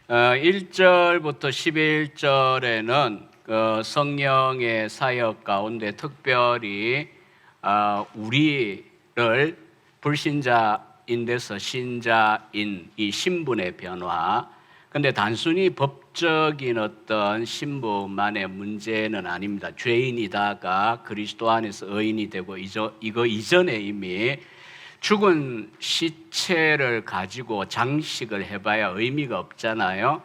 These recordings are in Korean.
1절부터 11절에는 성령의 사역 가운데 특별히 우리를 불신자인 데서 신자인 이 신분의 변화. 근데 단순히 법적인 어떤 신분만의 문제는 아닙니다. 죄인이다가 그리스도 안에서 의인이 되고 이거 이전에 이미 죽은 시체를 가지고 장식을 해봐야 의미가 없잖아요.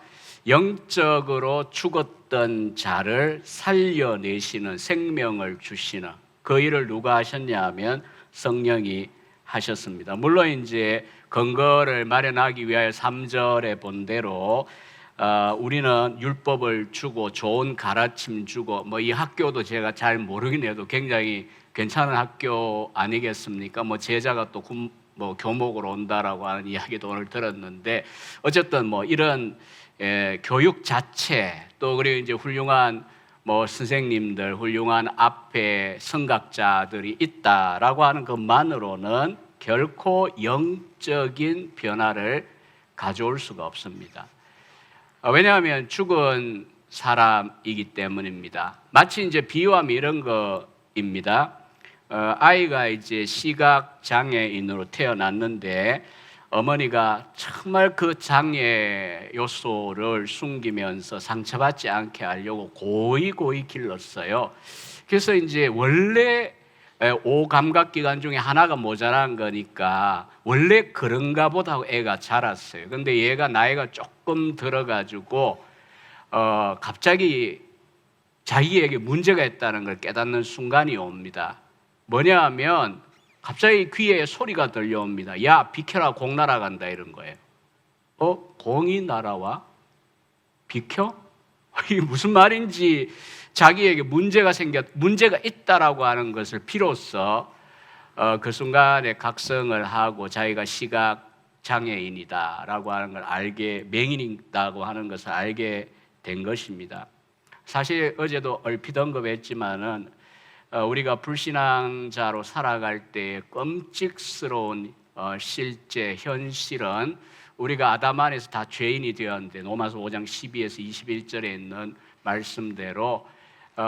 영적으로 죽었던 자를 살려내시는, 생명을 주시는 그 일을 누가 하셨냐면 성령이 하셨습니다. 물론 이제 근거를 마련하기 위하여 3절에 본 대로 우리는 율법을 주고 좋은 가르침 주고 이 학교도 제가 잘 모르긴 해도 굉장히 괜찮은 학교 아니겠습니까? 제자가 또 교목으로 온다라고 하는 이야기도 오늘 들었는데, 어쨌든 이런 교육 자체, 또 그리고 이제 훌륭한 선생님들, 훌륭한 앞에 선각자들이 있다라고 하는 것만으로는 결코 영적인 변화를 가져올 수가 없습니다. 왜냐하면 죽은 사람이기 때문입니다. 마치 이제 비유하면 이런 거입니다. 아이가 이제 시각 장애인으로 태어났는데 어머니가 정말 그 장애 요소를 숨기면서 상처받지 않게 하려고 고이 길렀어요. 그래서 이제 원래 5감각기관 중에 하나가 모자란 거니까 원래 그런가 보다 하고 애가 자랐어요. 근데 얘가 나이가 조금 들어가지고 갑자기 자기에게 문제가 있다는 걸 깨닫는 순간이 옵니다. 뭐냐 하면 갑자기 귀에 소리가 들려옵니다. 야, 비켜라, 공 날아간다, 이런 거예요. 공이 날아와? 비켜? 이게 무슨 말인지 자기에게 문제가 있다라고 하는 것을 비로소 그 순간에 각성을 하고 자기가 시각 장애인이다라고 하는 걸 맹인이다고 하는 것을 알게 된 것입니다. 사실 어제도 얼핏 언급했지만은 우리가 불신앙자로 살아갈 때 끔찍스러운 실제 현실은 우리가 아담 안에서 다 죄인이 되었는데, 로마서 5장 12에서 21절에 있는 말씀대로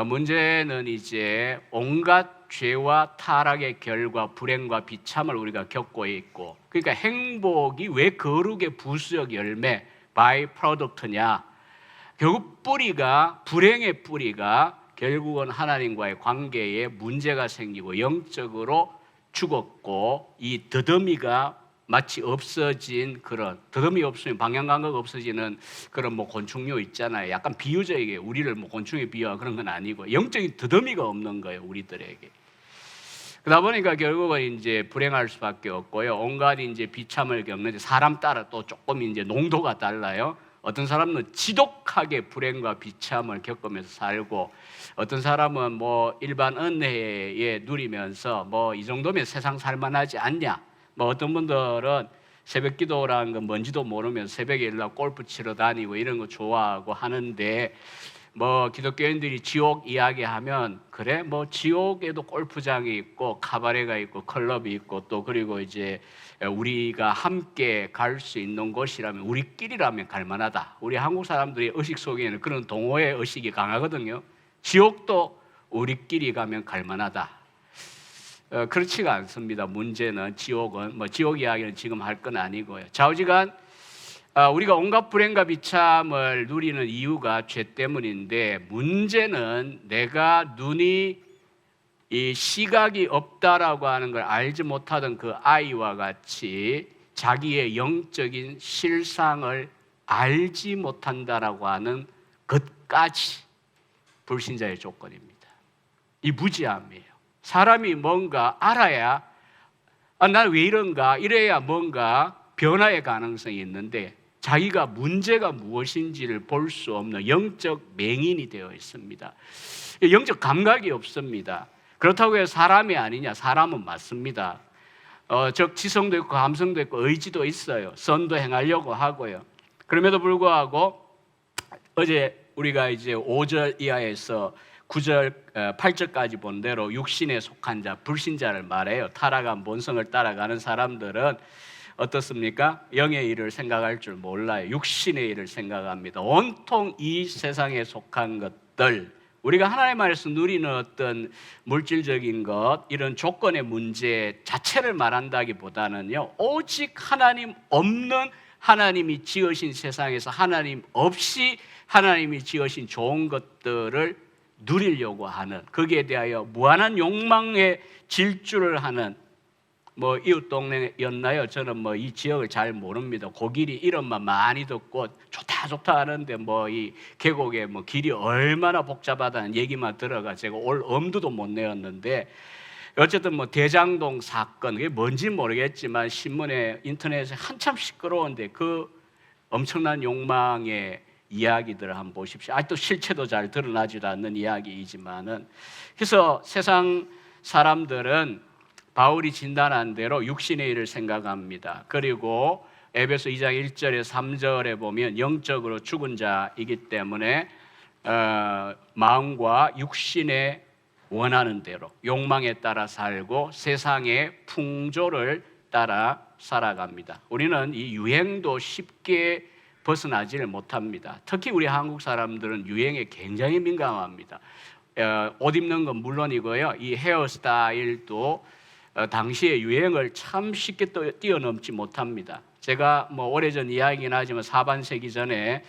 문제는 이제 온갖 죄와 타락의 결과, 불행과 비참을 우리가 겪고 있고, 그러니까 행복이 왜 거룩의 부수적 열매, 바이 프로덕트냐? 결국 불행의 뿌리가 결국은 하나님과의 관계에 문제가 생기고 영적으로 죽었고, 이 더듬이가 마치 없어진 그런, 더듬이 없으면 방향감각 없어지는 그런 곤충류 있잖아요. 약간 비유적이게 우리를 곤충에 비유하고 그런 건 아니고 영적인 더듬이가 없는 거예요, 우리들에게. 그러다 보니까 결국은 이제 불행할 수밖에 없고요. 온갖 이제 비참을 겪는데 사람 따라 또 조금 이제 농도가 달라요. 어떤 사람은 지독하게 불행과 비참을 겪으면서 살고, 어떤 사람은 일반 은혜에 누리면서 이 정도면 세상 살만하지 않냐. 어떤 분들은 새벽 기도라는 건 뭔지도 모르면서 새벽에 일어나 골프 치러 다니고 이런 거 좋아하고 하는데, 기독교인들이 지옥 이야기하면, 그래? 지옥에도 골프장이 있고 카바레가 있고 클럽이 있고 또 그리고 이제 우리가 함께 갈 수 있는 곳이라면, 우리끼리라면 갈만하다. 우리 한국 사람들이 의식 속에는 그런 동호회 의식이 강하거든요. 지옥도 우리끼리 가면 갈만하다. 그렇지가 않습니다. 문제는 지옥은 지옥 이야기는 지금 할 건 아니고요. 좌우지간 우리가 온갖 불행과 비참을 누리는 이유가 죄 때문인데, 문제는 내가 눈이 이 시각이 없다라고 하는 걸 알지 못하던 그 아이와 같이 자기의 영적인 실상을 알지 못한다라고 하는 것까지 불신자의 조건입니다. 이 무지함이에요. 사람이 뭔가 알아야 난 왜 이런가, 이래야 뭔가 변화의 가능성이 있는데, 자기가 문제가 무엇인지를 볼 수 없는 영적 맹인이 되어 있습니다. 영적 감각이 없습니다. 그렇다고 해서 사람이 아니냐? 사람은 맞습니다. 지성도 있고 감성도 있고 의지도 있어요. 선도 행하려고 하고요. 그럼에도 불구하고 어제 우리가 이제 5절 이하에서 9절, 8절까지 본 대로 육신에 속한 자, 불신자를 말해요. 타락한 본성을 따라가는 사람들은 어떻습니까? 영의 일을 생각할 줄 몰라요. 육신의 일을 생각합니다. 온통 이 세상에 속한 것들, 우리가 하나님 안에서 누리는 어떤 물질적인 것, 이런 조건의 문제 자체를 말한다기보다는요, 오직 하나님 없는, 하나님이 지으신 세상에서 하나님 없이 하나님이 지으신 좋은 것들을 누리려고 하는, 거기에 대하여 무한한 욕망에 질주를 하는, 뭐 이웃 동네였나요? 저는 뭐 이 지역을 잘 모릅니다. 고길이 이름만 많이 듣고 좋다 하는데 뭐 이 계곡에 뭐 길이 얼마나 복잡하다는 얘기만 들어가 제가 올 엄두도 못 내었는데, 어쨌든 뭐 대장동 사건, 그게 뭔지 모르겠지만 신문에 인터넷에 한참 시끄러운데 그 엄청난 욕망의 이야기들을 한번 보십시오. 아직도 실체도 잘 드러나지도 않는 이야기이지만은, 그래서 세상 사람들은 바울이 진단한 대로 육신의 일을 생각합니다. 그리고 에베소 2장 1절에 3절에 보면 영적으로 죽은 자이기 때문에 마음과 육신의 원하는 대로 욕망에 따라 살고 세상의 풍조를 따라 살아갑니다. 우리는 이 유행도 쉽게 벗어나지를 못합니다. 특히 우리 한국 사람들은 유행에 굉장히 민감합니다. 옷 입는 건 물론이고요, 이 헤어스타일도 당시의 유행을 참 쉽게 뛰어넘지 못합니다. 제가 뭐 오래전 이야기긴 하지만 4반세기 전에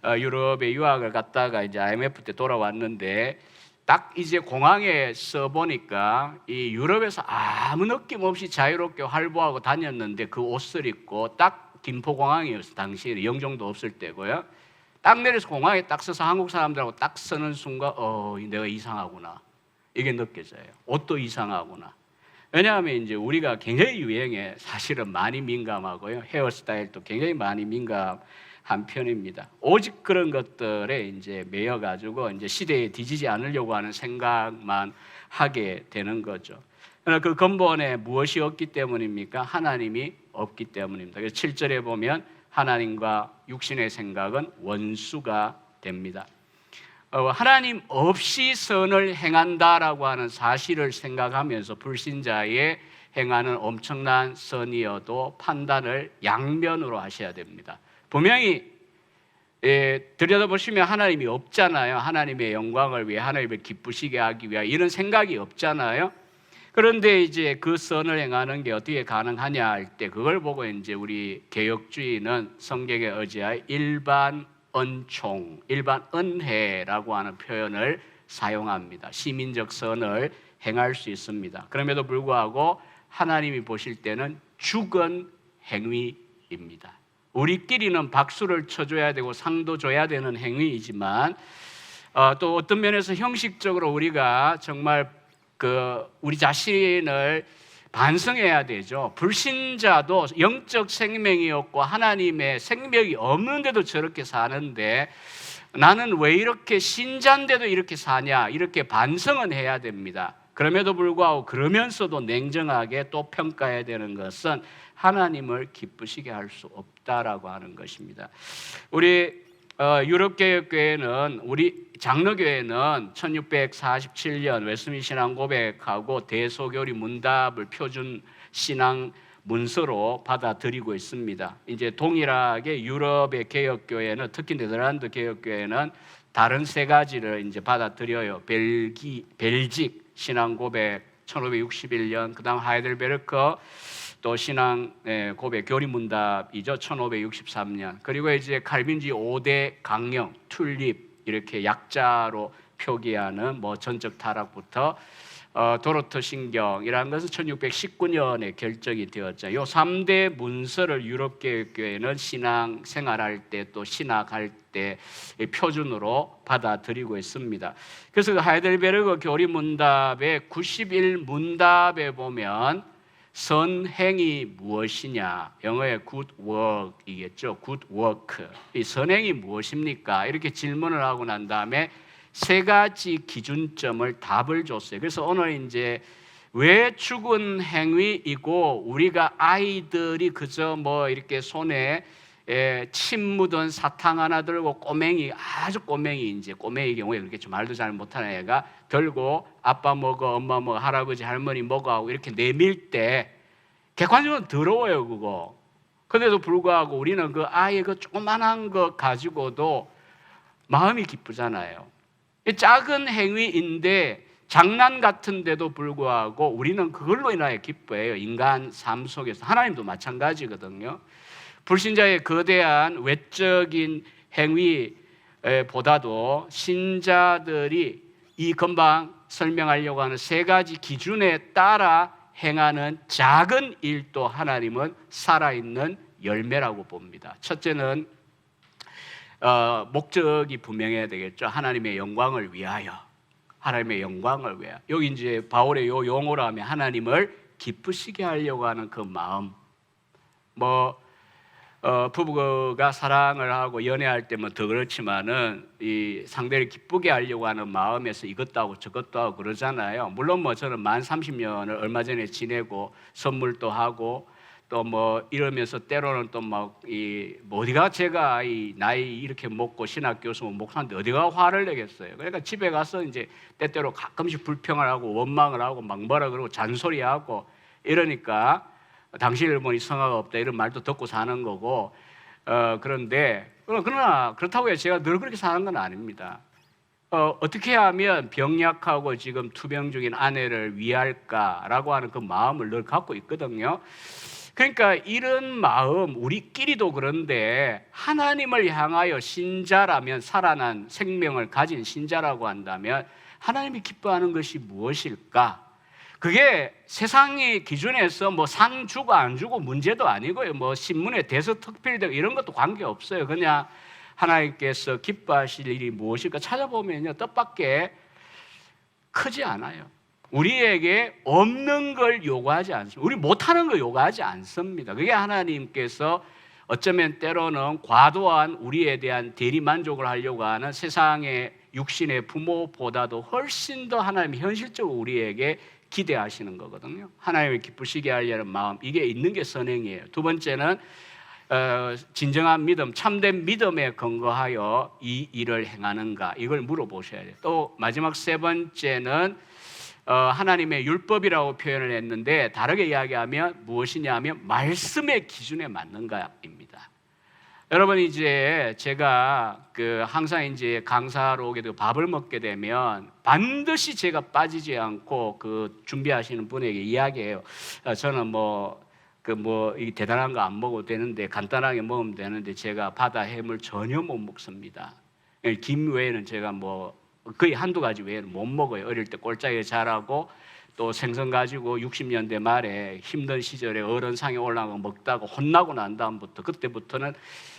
유럽에 유학을 갔다가 이제 IMF 때 돌아왔는데, 딱 이제 공항에 서 보니까 이 유럽에서 아무 느낌 없이 자유롭게 활보하고 다녔는데 그 옷을 입고, 딱 김포공항이었어요. 당시에 영종도 없을 때고요. 딱 내려서 공항에 딱 서서 한국 사람들하고 딱 서는 순간 내가 이상하구나, 이게 느껴져요. 옷도 이상하구나. 왜냐하면 이제 우리가 굉장히 유행에 사실은 많이 민감하고요, 헤어스타일도 굉장히 많이 민감한 편입니다. 오직 그런 것들에 이제 매여 가지고 이제 시대에 뒤지지 않으려고 하는 생각만 하게 되는 거죠. 그러나 그 근본에 무엇이 없기 때문입니까? 하나님이 없기 때문입니다. 그래서 7절에 보면 하나님과 육신의 생각은 원수가 됩니다. 하나님 없이 선을 행한다라고 하는 사실을 생각하면서 불신자의 행하는 엄청난 선이어도 판단을 양면으로 하셔야 됩니다. 분명히 들여다보시면 하나님이 없잖아요. 하나님의 영광을 위해, 하나님을 기쁘시게 하기 위해 이런 생각이 없잖아요. 그런데 이제 그 선을 행하는 게 어떻게 가능하냐 할 때, 그걸 보고 이제 우리 개혁주의는 성경에 의지하여 일반 은총, 일반 은혜라고 하는 표현을 사용합니다. 시민적 선을 행할 수 있습니다. 그럼에도 불구하고 하나님이 보실 때는 죽은 행위입니다. 우리끼리는 박수를 쳐줘야 되고 상도 줘야 되는 행위이지만, 또 어떤 면에서 형식적으로 우리가 정말 우리 자신을 반성해야 되죠. 불신자도 영적 생명이 없고 하나님의 생명이 없는데도 저렇게 사는데 나는 왜 이렇게 신자인데도 이렇게 사냐, 이렇게 반성은 해야 됩니다. 그럼에도 불구하고 그러면서도 냉정하게 또 평가해야 되는 것은 하나님을 기쁘시게 할 수 없다라고 하는 것입니다. 우리 유럽개혁교회는, 우리 장로교회는 1647년 웨스민스터 신앙 고백하고 대소교리 문답을 표준 신앙 문서로 받아들이고 있습니다. 이제 동일하게 유럽의 개혁교회는, 특히 네덜란드 개혁교회는 다른 세 가지를 이제 받아들여요. 벨직 신앙 고백 1561년, 그다음 하이델베르크 또 신앙 고백 교리 문답이죠. 1563년. 그리고 이제 칼빈주의 5대 강령, 튤립, 이렇게 약자로 표기하는 뭐 전적 타락부터 도로트 신경이라는 것은 1619년에 결정이 되었죠. 이 3대 문서를 유럽개혁교회는 신앙 생활할 때 또 신학할 때 표준으로 받아들이고 있습니다. 그래서 그 하이델베르그 교리 문답의 91문답에 보면 선행이 무엇이냐, 영어의 good work이겠죠. good work. 이 선행이 무엇입니까? 이렇게 질문을 하고 난 다음에 세 가지 기준점을 답을 줬어요. 그래서 오늘 이제 왜 죽은 행위이고 우리가 아이들이 그저 뭐 이렇게 손에 침 묻은 사탕 하나 들고 꼬맹이, 아주 꼬맹이, 이제 꼬맹이 경우에 그렇게 좀 말도 잘 못하는 애가 들고 아빠 먹어, 엄마 먹어, 할아버지 할머니 먹어 하고 이렇게 내밀 때 객관적으로 더러워요. 그거 그런데도 불구하고 우리는 그 아이의 그 조그만한 것 가지고도 마음이 기쁘잖아요. 작은 행위인데 장난 같은데도 불구하고 우리는 그걸로 인하여 기뻐해요. 인간 삶 속에서. 하나님도 마찬가지거든요. 불신자의 거대한 외적인 행위보다도 신자들이 이 금방 설명하려고 하는 세 가지 기준에 따라 행하는 작은 일도 하나님은 살아있는 열매라고 봅니다. 첫째는 목적이 분명해야 되겠죠. 하나님의 영광을 위하여. 하나님의 영광을 위하여. 여기 이제 바울의 요 용어로 하면 하나님을 기쁘시게 하려고 하는 그 마음. 부부가 사랑을 하고 연애할 때면 더 그렇지만은 이 상대를 기쁘게 하려고 하는 마음에서 이것도 하고 저것도 하고 그러잖아요. 물론 저는 만 30년을 얼마 전에 지내고 선물도 하고 또 이러면서 때로는 또 어디가 제가 이 나이 이렇게 먹고 신학 교수면 목사인데 어디가 화를 내겠어요. 그러니까 집에 가서 이제 때때로 가끔씩 불평을 하고 원망을 하고 막 뭐라 그러고 잔소리하고 이러니까 당신을 보니 성화가 없다 이런 말도 듣고 사는 거고 그러나 그렇다고 해서 제가 늘 그렇게 사는 건 아닙니다. 어떻게 하면 병약하고 지금 투병 중인 아내를 위할까라고 하는 그 마음을 늘 갖고 있거든요. 그러니까 이런 마음 우리끼리도 그런데 하나님을 향하여 신자라면 살아난 생명을 가진 신자라고 한다면 하나님이 기뻐하는 것이 무엇일까? 그게 세상의 기준에서 상 주고 안 주고 문제도 아니고요. 신문에 대서특필되고 이런 것도 관계없어요. 그냥 하나님께서 기뻐하실 일이 무엇일까 찾아보면요. 뜻밖의 크지 않아요. 우리에게 없는 걸 요구하지 않습니다. 우리 못하는 걸 요구하지 않습니다. 그게 하나님께서 어쩌면 때로는 과도한 우리에 대한 대리만족을 하려고 하는 세상의 육신의 부모보다도 훨씬 더 하나님이 현실적으로 우리에게 기대하시는 거거든요. 하나님을 기쁘시게 하려는 마음, 이게 있는 게 선행이에요. 두 번째는 진정한 믿음, 참된 믿음에 근거하여 이 일을 행하는가, 이걸 물어보셔야 돼요. 또 마지막 세 번째는 하나님의 율법이라고 표현을 했는데 다르게 이야기하면 무엇이냐 하면 말씀의 기준에 맞는가입니다. 여러분 이제 제가 항상 이제 강사로 오게 되고 밥을 먹게 되면 반드시 제가 빠지지 않고 준비하시는 분에게 이야기해요. 저는 이 대단한 거 안 먹어도 되는데 간단하게 먹으면 되는데 제가 바다 해물 전혀 못 먹습니다. 김 외에는 제가 거의 한두 가지 외에는 못 먹어요. 어릴 때 꼴짝이 자라고 또 생선 가지고 60년대 말에 힘든 시절에 어른상에 올라가고 먹다가 혼나고 난 다음부터 그때부터는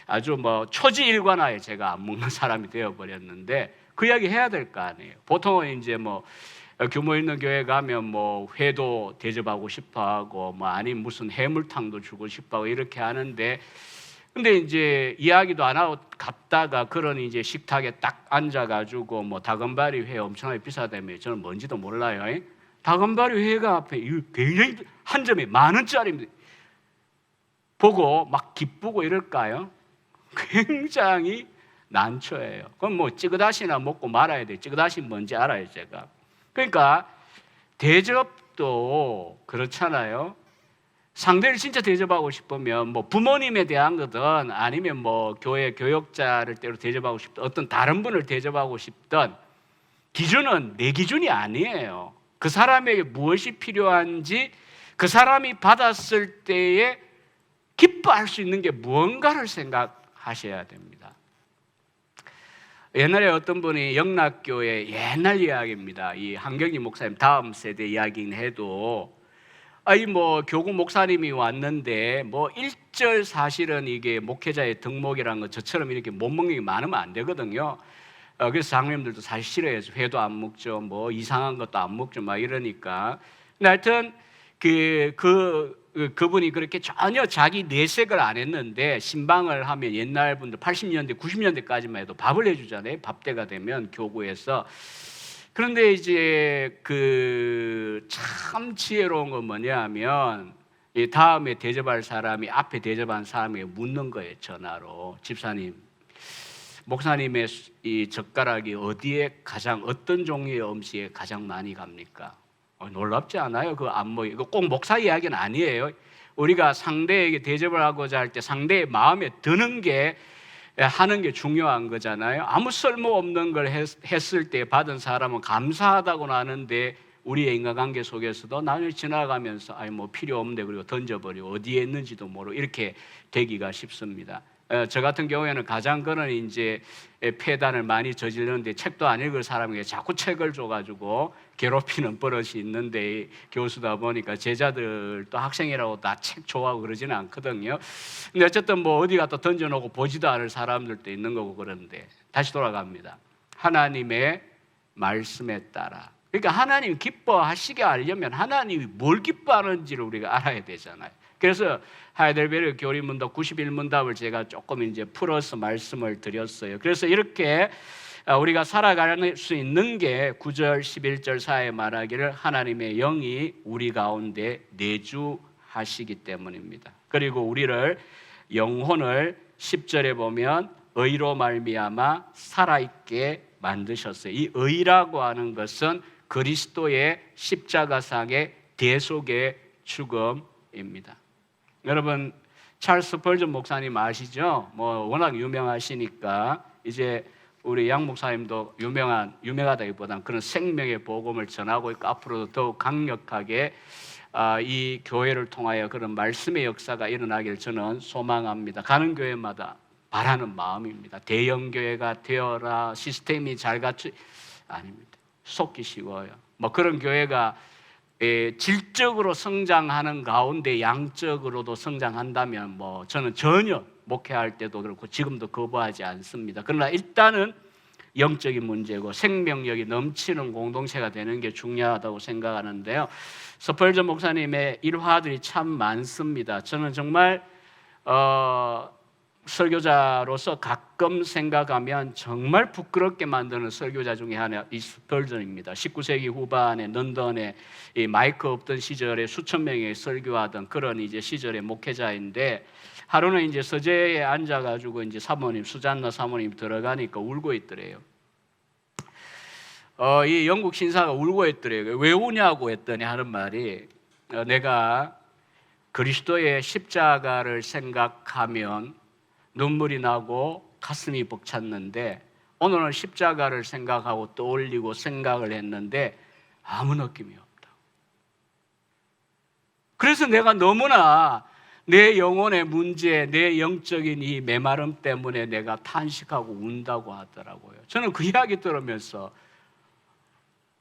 아주 초지일관하에 제가 안 먹는 사람이 되어버렸는데 그 이야기 해야 될 거 아니에요. 보통은 이제 규모 있는 교회 가면 회도 대접하고 싶어하고 아니면 무슨 해물탕도 주고 싶어하고 이렇게 하는데 근데 이제 이야기도 안 하고 갔다가 그런 이제 식탁에 딱 앉아가지고 다금바리 회 엄청나게 비싸다며 저는 뭔지도 몰라요. 다금바리 회가 앞에 굉장히 한 점에 10,000원짜리입니다. 보고 막 기쁘고 이럴까요? 굉장히 난처해요. 그럼 찌그다시나 먹고 말아야 돼. 찌그다시 뭔지 알아요, 제가. 그러니까 대접도 그렇잖아요. 상대를 진짜 대접하고 싶으면 부모님에 대한 거든 아니면 교회 교역자를 때로 대접하고 싶든 어떤 다른 분을 대접하고 싶든 기준은 내 기준이 아니에요. 그 사람에게 무엇이 필요한지 그 사람이 받았을 때에 기뻐할 수 있는 게 무언가를 생각하셔야 됩니다. 옛날에 어떤 분이 영락교회 옛날 이야기입니다. 이 한경희 목사님 다음 세대 이야기긴 해도 교구 목사님이 왔는데 1절 사실은 이게 목회자의 덕목이라는 거 저처럼 이렇게 못 먹는 게 많으면 안 되거든요. 그래서 장로님들도 사실 싫어해서 회도 안 먹죠. 이상한 것도 안 먹죠. 막 이러니까. 근데 하여튼 그분이 그렇게 전혀 자기 내색을 안 했는데 신방을 하면 옛날 분들 80년대 90년대까지만 해도 밥을 해주잖아요. 밥때가 되면 교구에서. 그런데 이제 참 지혜로운 건 뭐냐면 이 다음에 대접할 사람이 앞에 대접한 사람에게 묻는 거예요. 전화로. 집사님, 목사님의 이 젓가락이 어떤 종류의 음식에 가장 많이 갑니까? 놀랍지 않아요? 그 안목. 이거 꼭 목사 이야기는 아니에요. 우리가 상대에게 대접을 하고자 할 때 상대의 마음에 드는 게 하는 게 중요한 거잖아요. 아무 쓸모없는 걸 했을 때 받은 사람은 감사하다고는 하는데 우리의 인간관계 속에서도 나중에 지나가면서 아니 뭐 필요 없는데 그리고 던져버리고 어디에 있는지도 모르고 이렇게 되기가 쉽습니다. 저 같은 경우에는 가장 그런 이제 폐단을 많이 저지르는데 책도 안 읽을 사람에게 자꾸 책을 줘가지고 괴롭히는 버릇이 있는데 교수다 보니까 제자들도 학생이라고 다 책 좋아하고 그러지는 않거든요. 근데 어쨌든 뭐 어디 갖다 던져놓고 보지도 않을 사람들도 있는 거고 그런데 다시 돌아갑니다. 하나님의 말씀에 따라. 그러니까 하나님 기뻐하시게 하려면 하나님이 뭘 기뻐하는지를 우리가 알아야 되잖아요. 그래서 하이델베르 교리문답 91문답을 제가 조금 이제 풀어서 말씀을 드렸어요. 그래서 이렇게 우리가 살아갈 수 있는 게 9절 11절 사이에 말하기를 하나님의 영이 우리 가운데 내주하시기 때문입니다. 그리고 우리를 영혼을 10절에 보면 의로 말미암아 살아있게 만드셨어요. 이 의라고 하는 것은 그리스도의 십자가상의 대속의 죽음입니다. 여러분 찰스 스펄전 목사님 아시죠? 뭐 워낙 유명하시니까 이제 우리 양 목사님도 유명하다기보다는 그런 생명의 복음을 전하고 있고 앞으로도 더욱 강력하게 이 교회를 통하여 그런 말씀의 역사가 일어나길 저는 소망합니다. 가는 교회마다 바라는 마음입니다. 대형 교회가 되어라, 시스템이 잘 갖추 아닙니다. 속기 쉬워요. 뭐 그런 교회가 질적으로 성장하는 가운데 양적으로도 성장한다면 뭐 저는 전혀 목회할 때도 그렇고 지금도 거부하지 않습니다. 그러나 일단은 영적인 문제고 생명력이 넘치는 공동체가 되는 게 중요하다고 생각하는데요. 스펄전 목사님의 일화들이 참 많습니다. 저는 정말 설교자로서 가끔 생각하면 정말 부끄럽게 만드는 설교자 중에 하나 이 스펄전입니다. 19세기 후반에 런던에 이 마이크 없던 시절에 수천 명이 설교하던 그런 이제 시절의 목회자인데 하루는 이제 서재에 앉아가지고 이제 사모님 수잔나 사모님 들어가니까 울고 있더래요. 이 영국 신사가 울고 있더래요. 왜 우냐고 했더니 하는 말이 내가 그리스도의 십자가를 생각하면 눈물이 나고 가슴이 벅찼는데 오늘은 십자가를 생각하고 떠올리고 생각을 했는데 아무 느낌이 없다. 그래서 내가 너무나 내 영혼의 문제, 내 영적인 이 메마름 때문에 내가 탄식하고 운다고 하더라고요. 저는 그 이야기 들으면서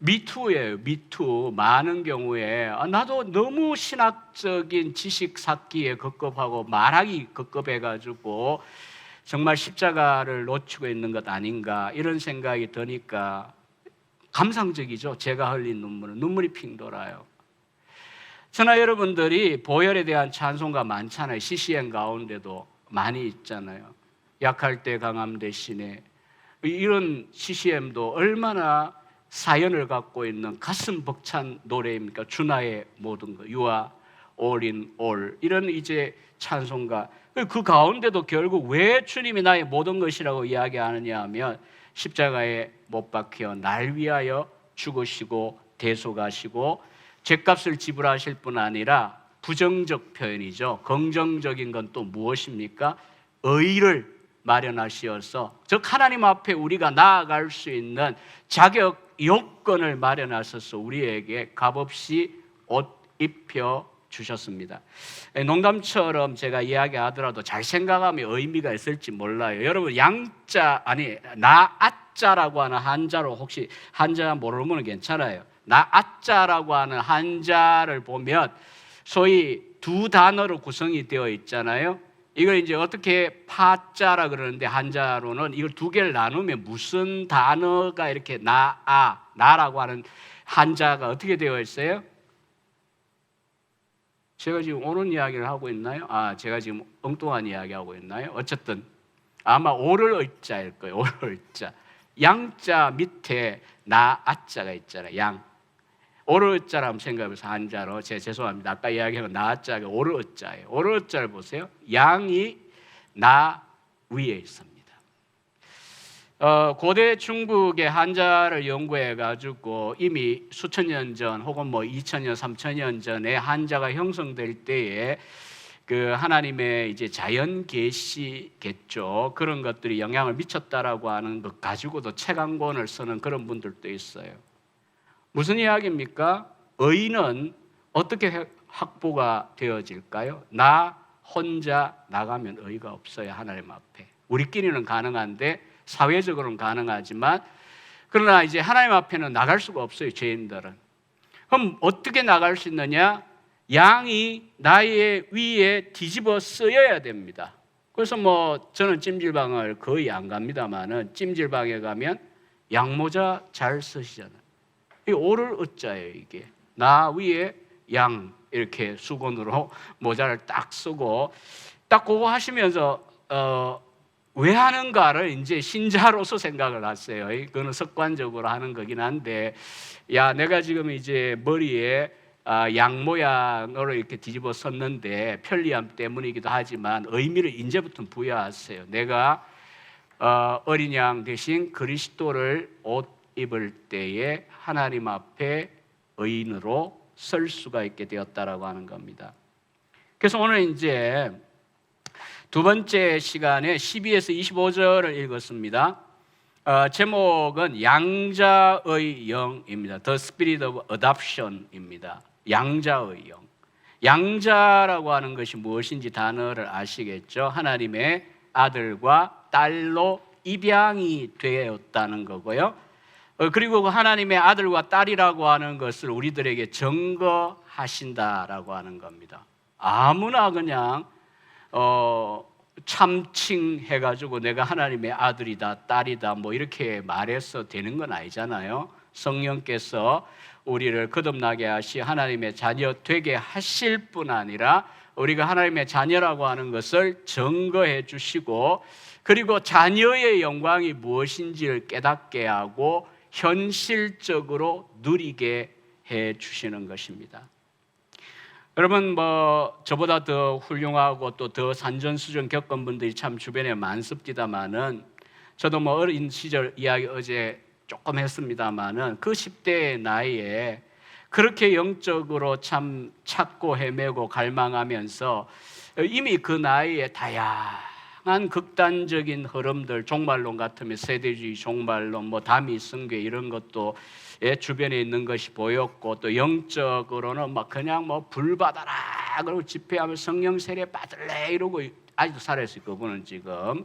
미투예요. 미투. 많은 경우에 나도 너무 신학적인 지식 쌓기에 급급하고 말하기 급급해가지고 정말 십자가를 놓치고 있는 것 아닌가 이런 생각이 드니까 감상적이죠. 제가 흘린 눈물이 핑 돌아요. 저나 여러분들이 보혈에 대한 찬송가 많잖아요. CCM 가운데도 많이 있잖아요. 약할 때 강함 대신에 이런 CCM도 얼마나 사연을 갖고 있는 가슴 벅찬 노래입니까? 주나의 모든 것, You are all in all 이런 이제 찬송가 그 가운데도 결국 왜 주님이 나의 모든 것이라고 이야기하느냐 하면 십자가에 못 박혀 날 위하여 죽으시고 대속하시고 죄값을 지불하실 뿐 아니라 부정적 표현이죠. 긍정적인 건 또 무엇입니까? 의를 마련하시어서 즉 하나님 앞에 우리가 나아갈 수 있는 자격 요건을 마련하셔서 우리에게 값없이 옷 입혀 주셨습니다. 농담처럼 제가 이야기하더라도 잘 생각하면 의미가 있을지 몰라요. 여러분 양자 아니 나아자라고 하는 한자로 혹시 한자 모르면 괜찮아요. 나아자라고 하는 한자를 보면 소위 두 단어로 구성이 되어 있잖아요. 이걸 이제 어떻게 파자라 그러는데 한자로는 이걸 두 개를 나누면 무슨 단어가 이렇게 나라고 하는 한자가 어떻게 되어 있어요? 제가 지금 옳은 이야기를 하고 있나요? 제가 지금 엉뚱한 이야기 하고 있나요? 어쨌든 아마 오를 의자일 거예요. 오를 의자. 양자 밑에 나아자가 있잖아요. 양. 오를 의자를 한번 생각해보세요. 한자로. 죄송합니다. 아까 이야기한 나아자가 오를 의자예요. 오를 의자를 보세요. 양이 나 위에 있습니다. 고대 중국의 한자를 연구해 가지고 이미 수천 년 전 혹은 뭐 2000년, 3000년 전에 한자가 형성될 때에 그 하나님의 이제 자연 계시겠죠. 그런 것들이 영향을 미쳤다라고 하는 것 가지고도 책 한 권을 쓰는 그런 분들도 있어요. 무슨 이야기입니까? 의는 어떻게 확보가 되어질까요? 나 혼자 나가면 의가 없어요. 하나님 앞에. 우리끼리는 가능한데 사회적으로는 가능하지만 그러나 이제 하나님 앞에는 나갈 수가 없어요. 죄인들은. 그럼 어떻게 나갈 수 있느냐? 양이 나의 위에 뒤집어 쓰여야 됩니다. 그래서 뭐 저는 찜질방을 거의 안 갑니다만은 찜질방에 가면 양모자 잘 쓰시잖아요. 이 오를 어자예요. 이게 나 위에 양 이렇게 수건으로 모자를 딱 쓰고 딱 그거 하시면서 왜 하는가를 이제 신자로서 생각을 했어요. 그거는 습관적으로 하는 거긴 한데, 야, 내가 지금 이제 머리에 양 모양으로 이렇게 뒤집어 썼는데 편리함 때문이기도 하지만 의미를 이제부터 부여하세요. 내가 어린 양 대신 그리스도를 옷 입을 때에 하나님 앞에 의인으로 설 수가 있게 되었다라고 하는 겁니다. 그래서 오늘 이제 두 번째 시간에 12에서 25절을 읽었습니다. 제목은 양자의 영입니다. The Spirit of Adoption입니다. 양자의 영. 양자라고 하는 것이 무엇인지 단어를 아시겠죠? 하나님의 아들과 딸로 입양이 되었다는 거고요. 그리고 하나님의 아들과 딸이라고 하는 것을 우리들에게 증거하신다라고 하는 겁니다. 아무나 그냥 참칭해가지고 내가 하나님의 아들이다, 딸이다, 뭐 이렇게 말해서 되는 건 아니잖아요. 성령께서 우리를 거듭나게 하시 하나님의 자녀 되게 하실 뿐 아니라 우리가 하나님의 자녀라고 하는 것을 증거해 주시고 그리고 자녀의 영광이 무엇인지를 깨닫게 하고 현실적으로 누리게 해 주시는 것입니다. 여러분 뭐 저보다 더 훌륭하고 또 더 산전수전 겪은 분들이 참 주변에 많습니다만은 저도 뭐 어린 시절 이야기 어제 조금 했습니다만은 그 10대의 나이에 그렇게 영적으로 참 찾고 헤매고 갈망하면서 이미 그 나이에 다양한 극단적인 흐름들, 종말론 같으면 세대주의 종말론, 뭐 다미 승계 이런 것도 주변에 있는 것이 보였고 또 영적으로는 막 그냥 뭐 불 받아라 그러고 집회하면 성령 세례 받을래 이러고 아직도 살아있어요. 그분은 지금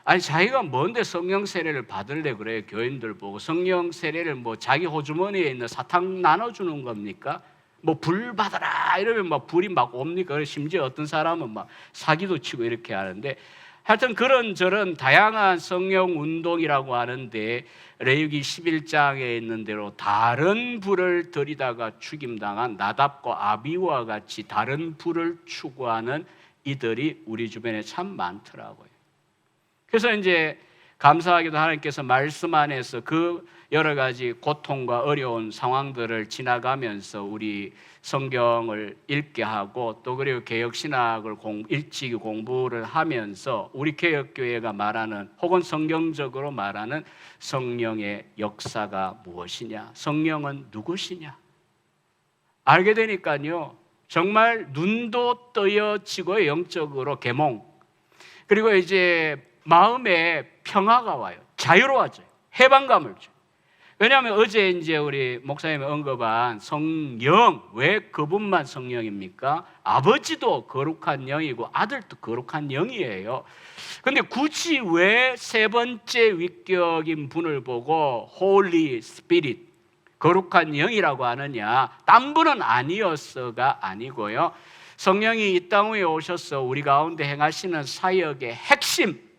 아니 자기가 뭔데 성령 세례를 받을래 그래요. 교인들 보고 성령 세례를 뭐 자기 호주머니에 있는 사탕 나눠주는 겁니까? 뭐 불 받아라 이러면 막 불이 막 옵니까? 심지어 어떤 사람은 막 사기도 치고 이렇게 하는데 하여튼 그런저런 다양한 성령 운동이라고 하는데 레위기 11장에 있는 대로 다른 불을 들이다가 죽임당한 나답과 아비우와 같이 다른 불을 추구하는 이들이 우리 주변에 참 많더라고요. 그래서 이제 감사하게도 하나님께서 말씀 안에서 그 여러 가지 고통과 어려운 상황들을 지나가면서 우리 성경을 읽게 하고 또 그리고 개혁신학을 일찍이 공부를 하면서 우리 개혁교회가 말하는 혹은 성경적으로 말하는 성령의 역사가 무엇이냐, 성령은 누구시냐 알게 되니까요 정말 눈도 떠여지고 영적으로 계몽 그리고 이제 마음에 평화가 와요. 자유로워져요. 해방감을 줘요. 왜냐하면 어제 이제 우리 목사님이 언급한 성령, 왜 그분만 성령입니까? 아버지도 거룩한 영이고 아들도 거룩한 영이에요. 근데 굳이 왜 세 번째 위격인 분을 보고 Holy Spirit, 거룩한 영이라고 하느냐? 딴 분은 아니었어가 아니고요. 성령이 이 땅 위에 오셔서 우리 가운데 행하시는 사역의 핵심,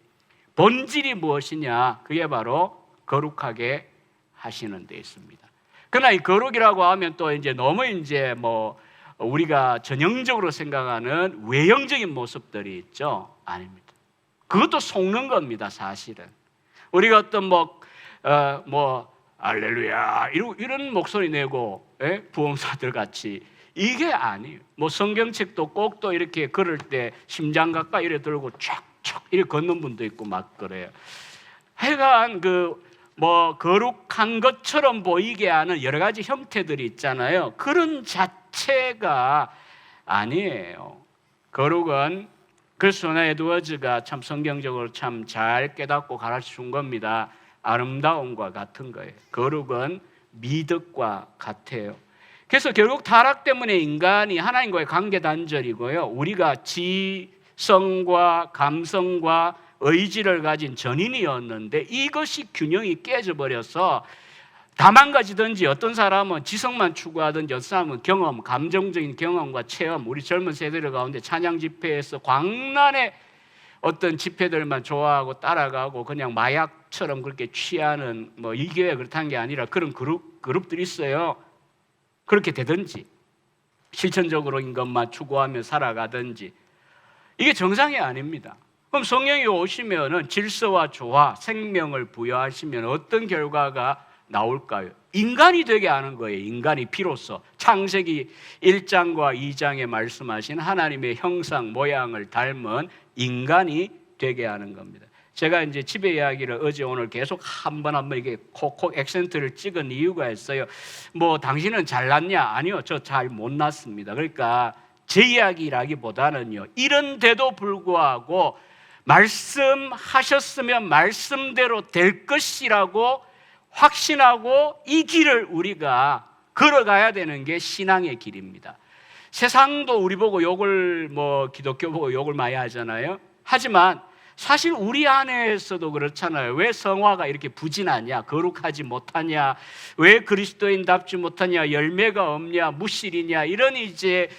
본질이 무엇이냐? 그게 바로 거룩하게 하시는 데 있습니다. 그러나 이 거룩이라고 하면 또 이제 너무 이제 뭐 우리가 전형적으로 생각하는 외형적인 모습들이 있죠. 아닙니다. 그것도 속는 겁니다, 사실은. 우리가 어떤 알렐루야 이런 목소리 내고 부흥사들 같이 이게 아니에요. 뭐 성경책도 꼭 또 이렇게 걸을 때 심장 가까이 이래 들고 촥촥 이렇게 걷는 분도 있고 막 그래요. 하여간 거룩한 것처럼 보이게 하는 여러 가지 형태들이 있잖아요. 그런 자체가 아니에요. 거룩은 그리스도나 에드워즈가 참 성경적으로 참 잘 깨닫고 가르쳐 준 겁니다. 아름다움과 같은 거예요. 거룩은 미덕과 같아요. 그래서 결국 타락 때문에 인간이 하나님과의 관계 단절이고요. 우리가 지성과 감성과 의지를 가진 전인이었는데 이것이 균형이 깨져버려서 다 망가지든지 어떤 사람은 지성만 추구하든지 어떤 사람은 경험, 감정적인 경험과 체험, 우리 젊은 세대들 가운데 찬양 집회에서 광란의 어떤 집회들만 좋아하고 따라가고 그냥 마약처럼 그렇게 취하는 이 교회 그렇다는 게 아니라 그런 그룹들이 있어요. 그렇게 되든지 실천적으로인 것만 추구하며 살아가든지 이게 정상이 아닙니다. 그럼 성령이 오시면은 질서와 조화, 생명을 부여하시면 어떤 결과가 나올까요? 인간이 되게 하는 거예요. 인간이 비로소 창세기 1장과 2장에 말씀하신 하나님의 형상, 모양을 닮은 인간이 되게 하는 겁니다. 제가 이제 집에 이야기를 어제 오늘 계속 한 번 이게 콕콕 액센트를 찍은 이유가 있어요. 당신은 잘났냐? 아니요, 저 잘 못 났습니다. 그러니까 제 이야기라기보다는요, 이런데도 불구하고 말씀하셨으면 말씀대로 될 것이라고 확신하고 이 길을 우리가 걸어가야 되는 게 신앙의 길입니다. 세상도 우리 보고 욕을 기독교 보고 욕을 많이 하잖아요. 하지만 사실 우리 안에서도 그렇잖아요. 왜 성화가 이렇게 부진하냐, 거룩하지 못하냐, 왜 그리스도인답지 못하냐, 열매가 없냐, 무실이냐, 이런 이제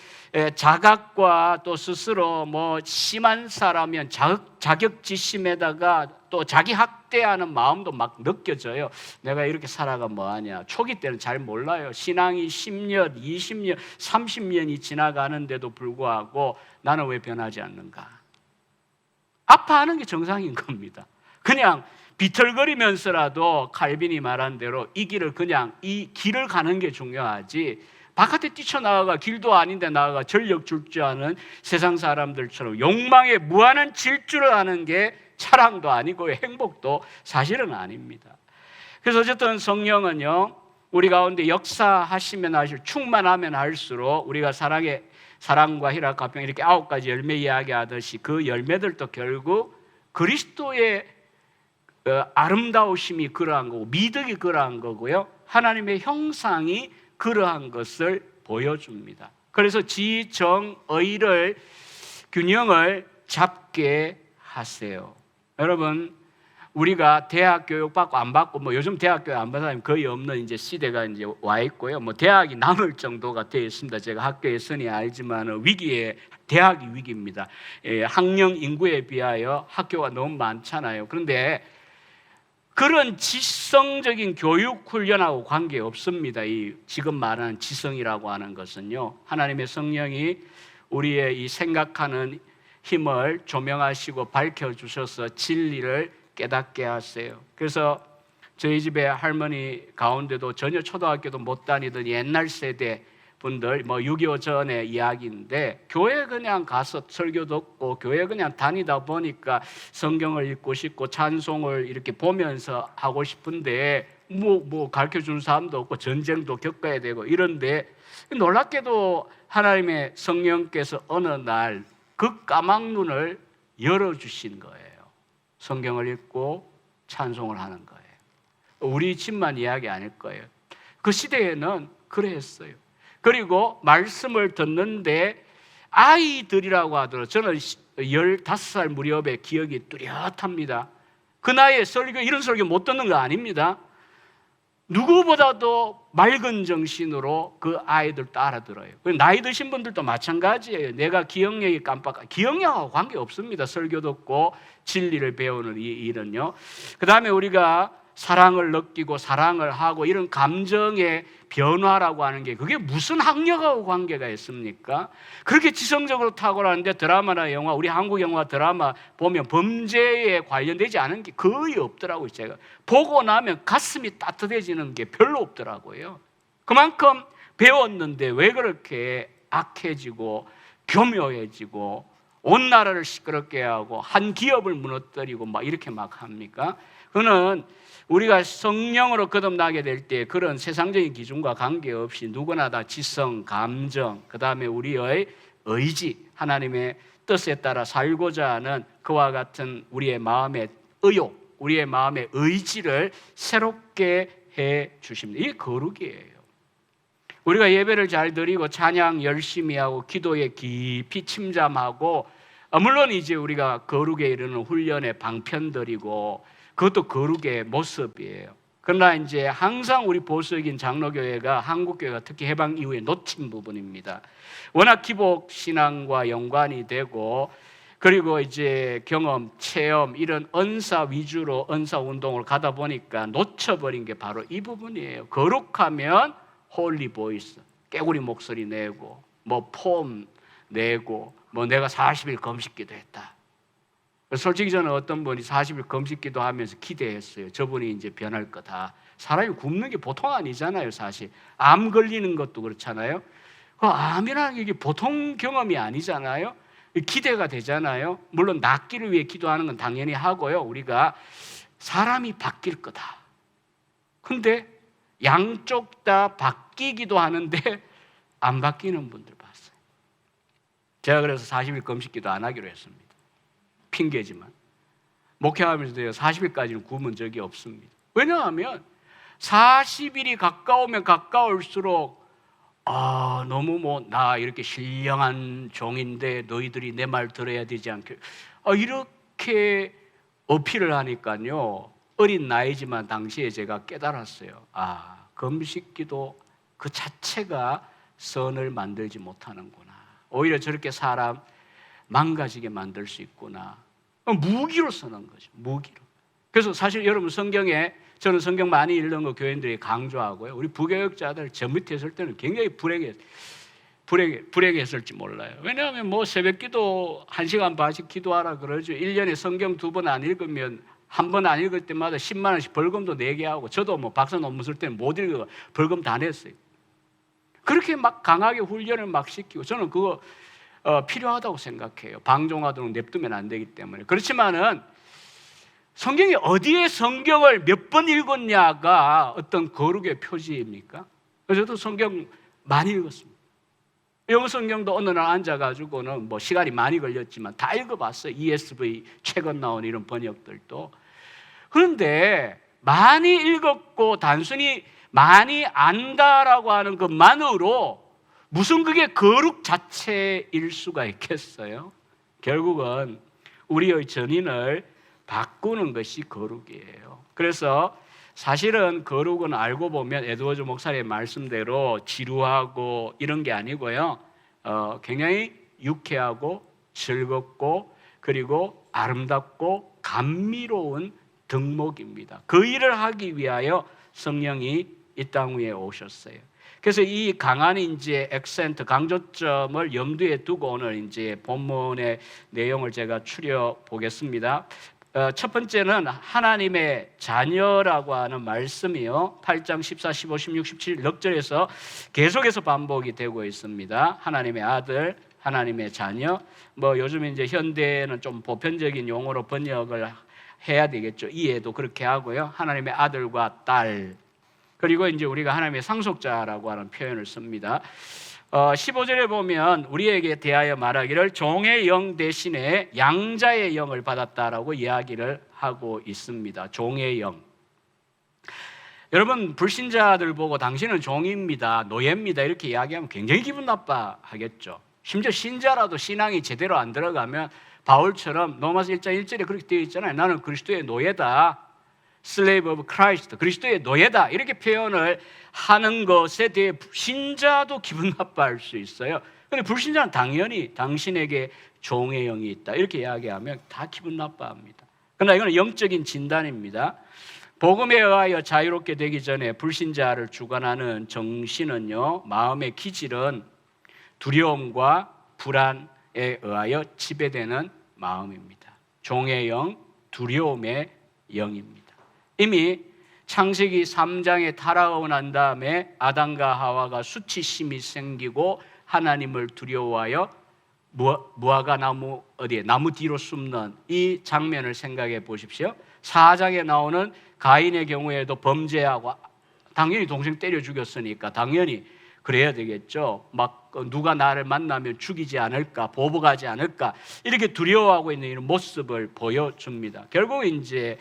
자각과 또 스스로 심한 사람이면 자격지심에다가 또 자기 학대하는 마음도 막 느껴져요. 내가 이렇게 살아가 뭐하냐. 초기 때는 잘 몰라요. 신앙이 10년, 20년, 30년이 지나가는데도 불구하고 나는 왜 변하지 않는가. 아파하는 게 정상인 겁니다. 그냥 비틀거리면서라도 칼빈이 말한 대로 이 길을 가는 게 중요하지, 바깥에 뛰쳐나가가 길도 아닌데 나가가 전력 줄 줄 아는 세상 사람들처럼 욕망에 무한한 질주를 하는 게 사랑도 아니고 행복도 사실은 아닙니다. 그래서 어쨌든 성령은요, 우리 가운데 역사하시면 하실, 충만하면 할수록 우리가 사랑과 희락, 화평 이렇게 9가지 열매 이야기하듯이 그 열매들도 결국 그리스도의 아름다우심이 그러한 거고 미덕이 그러한 거고요, 하나님의 형상이 그러한 것을 보여줍니다. 그래서 지정의를 균형을 잡게 하세요. 여러분, 우리가 대학 교육 받고 안 받고 요즘 대학 교육 안 받는 사람이 거의 없는 이제 시대가 이제 와 있고요. 대학이 남을 정도가 되어 있습니다. 제가 학교에 있으니 알지만 대학이 위기입니다. 학령 인구에 비하여 학교가 너무 많잖아요. 그런데 그런 지성적인 교육 훈련하고 관계 없습니다. 이 지금 말하는 지성이라고 하는 것은요, 하나님의 성령이 우리의 이 생각하는 힘을 조명하시고 밝혀주셔서 진리를 깨닫게 하세요. 그래서 저희 집에 할머니 가운데도 전혀 초등학교도 못 다니던 옛날 세대 분들, 6.25 전의 이야기인데, 교회 그냥 가서 설교 듣고 교회 그냥 다니다 보니까 성경을 읽고 싶고 찬송을 이렇게 보면서 하고 싶은데 가르쳐 주는 사람도 없고 전쟁도 겪어야 되고 이런데, 놀랍게도 하나님의 성령께서 어느 날 그 까막눈을 열어주신 거예요. 성경을 읽고 찬송을 하는 거예요. 우리 집만 이야기 아닐 거예요. 그 시대에는 그랬어요. 그리고 말씀을 듣는데 아이들이라고 하더라도 저는 15살 무렵에 기억이 뚜렷합니다. 그 나이에 이런 설교 못 듣는 거 아닙니다. 누구보다도 맑은 정신으로 그 아이들도 알아들어요. 나이 드신 분들도 마찬가지예요. 내가 기억력이 기억력하고 관계없습니다. 설교 듣고 진리를 배우는 이 일은요. 그 다음에 우리가 사랑을 느끼고 사랑을 하고 이런 감정의 변화라고 하는 게 그게 무슨 학력하고 관계가 있습니까? 그렇게 지성적으로 탁월한데 드라마나 영화, 우리 한국 영화 드라마 보면 범죄에 관련되지 않은 게 거의 없더라고요. 제가 보고 나면 가슴이 따뜻해지는 게 별로 없더라고요. 그만큼 배웠는데 왜 그렇게 악해지고 교묘해지고 온 나라를 시끄럽게 하고 한 기업을 무너뜨리고 이렇게 막 합니까? 그는 우리가 성령으로 거듭나게 될 때 그런 세상적인 기준과 관계없이 누구나 다 지성, 감정, 그 다음에 우리의 의지, 하나님의 뜻에 따라 살고자 하는 그와 같은 우리의 마음의 의욕, 우리의 마음의 의지를 새롭게 해 주십니다. 이게 거룩이에요. 우리가 예배를 잘 드리고 찬양 열심히 하고 기도에 깊이 침잠하고, 물론 이제 우리가 거룩에 이르는 훈련의 방편들이고 그것도 거룩의 모습이에요. 그러나 이제 항상 우리 보수적인 장로교회가, 한국교회가 특히 해방 이후에 놓친 부분입니다. 워낙 기복 신앙과 연관이 되고, 그리고 이제 경험, 체험, 이런 언사 위주로 언사 운동을 가다 보니까 놓쳐버린 게 바로 이 부분이에요. 거룩하면 홀리 보이스, 깨구리 목소리 내고, 뭐 폼 내고, 뭐 내가 40일 금식기도 했다. 솔직히 저는 어떤 분이 40일 금식기도 하면서 기대했어요. 저분이 이제 변할 거다. 사람이 굶는 게 보통 아니잖아요, 사실. 암 걸리는 것도 그렇잖아요. 그 암이라는 게 보통 경험이 아니잖아요. 기대가 되잖아요. 물론 낫기를 위해 기도하는 건 당연히 하고요. 우리가 사람이 바뀔 거다. 근데 양쪽 다 바뀌기도 하는데 안 바뀌는 분들 봤어요. 제가 그래서 40일 금식기도 안 하기로 했습니다. 핑계지만 목회하면서도 40일까지는 굶은 적이 없습니다. 왜냐하면 40일이 가까우면 가까울수록 너무 나 이렇게 신령한 종인데 너희들이 내 말 들어야 되지 않게 이렇게 어필을 하니까요, 어린 나이지만 당시에 제가 깨달았어요. 금식기도 그 자체가 선을 만들지 못하는구나. 오히려 저렇게 사람 망가지게 만들 수 있구나. 무기로 쓰는 거죠. 무기로. 그래서 사실 여러분, 성경에, 저는 성경 많이 읽는 거 교인들이 강조하고요, 우리 부교역자들 저 밑에 있을 때는 굉장히 불행했을지 몰라요. 왜냐하면 뭐 새벽기도 1시간 반씩 기도하라 그러죠. 1년에 성경 2번 안 읽으면, 한 번 안 읽을 때마다 10만 원씩 벌금도 내게 하고, 저도 뭐 박사 논문 쓸 때는 못 읽어 벌금 다 냈어요. 그렇게 막 강하게 훈련을 막 시키고, 저는 그거 필요하다고 생각해요. 방종하도록 냅두면 안 되기 때문에. 그렇지만은 성경이 어디에 성경을 몇 번 읽었냐가 어떤 거룩의 표지입니까? 저도 성경 많이 읽었습니다. 영어 성경도 어느 날 앉아가지고는 뭐 시간이 많이 걸렸지만 다 읽어봤어요. ESV 최근 나온 이런 번역들도. 그런데 많이 읽었고 단순히 많이 안다라고 하는 것만으로 무슨 그게 거룩 자체일 수가 있겠어요? 결국은 우리의 전인을 바꾸는 것이 거룩이에요. 그래서 사실은 거룩은 알고 보면 에드워즈 목사의 말씀대로 지루하고 이런 게 아니고요, 굉장히 유쾌하고 즐겁고 그리고 아름답고 감미로운 덕목입니다. 그 일을 하기 위하여 성령이 이 땅 위에 오셨어요. 그래서 이 강한 이제 액센트, 강조점을 염두에 두고 오늘 이제 본문의 내용을 제가 추려 보겠습니다. 첫 번째는 하나님의 자녀라고 하는 말씀이요, 8장 14, 15, 16, 17 넉 절에서 계속해서 반복이 되고 있습니다. 하나님의 아들, 하나님의 자녀. 뭐 요즘 이제 현대는 좀 보편적인 용어로 번역을 해야 되겠죠. 이해도 그렇게 하고요. 하나님의 아들과 딸. 그리고 이제 우리가 하나님의 상속자라고 하는 표현을 씁니다. 15절에 보면 우리에게 대하여 말하기를 종의 영 대신에 양자의 영을 받았다라고 이야기를 하고 있습니다. 종의 영. 여러분, 불신자들 보고 당신은 종입니다, 노예입니다 이렇게 이야기하면 굉장히 기분 나빠하겠죠. 심지어 신자라도 신앙이 제대로 안 들어가면 바울처럼 로마서 1장 1절에 그렇게 되어 있잖아요. 나는 그리스도의 노예다, Slave of Christ, 그리스도의 노예다 이렇게 표현을 하는 것에 대해 신자도 기분 나빠할 수 있어요. 그런데 불신자는 당연히 당신에게 종의 영이 있다 이렇게 이야기하면 다 기분 나빠합니다. 그러나 이건 영적인 진단입니다. 복음에 의하여 자유롭게 되기 전에 불신자를 주관하는 정신은요, 마음의 기질은 두려움과 불안에 의하여 지배되는 마음입니다. 종의 영, 두려움의 영입니다. 이미 창세기 3장에 타락하고 난 다음에 아담과 하와가 수치심이 생기고 하나님을 두려워하여 무화과 나무 뒤로 숨는 이 장면을 생각해 보십시오. 4장에 나오는 가인의 경우에도 범죄하고 당연히 동생 때려 죽였으니까 당연히 그래야 되겠죠. 막 누가 나를 만나면 죽이지 않을까, 보복하지 않을까 이렇게 두려워하고 있는 이런 모습을 보여줍니다. 결국 이제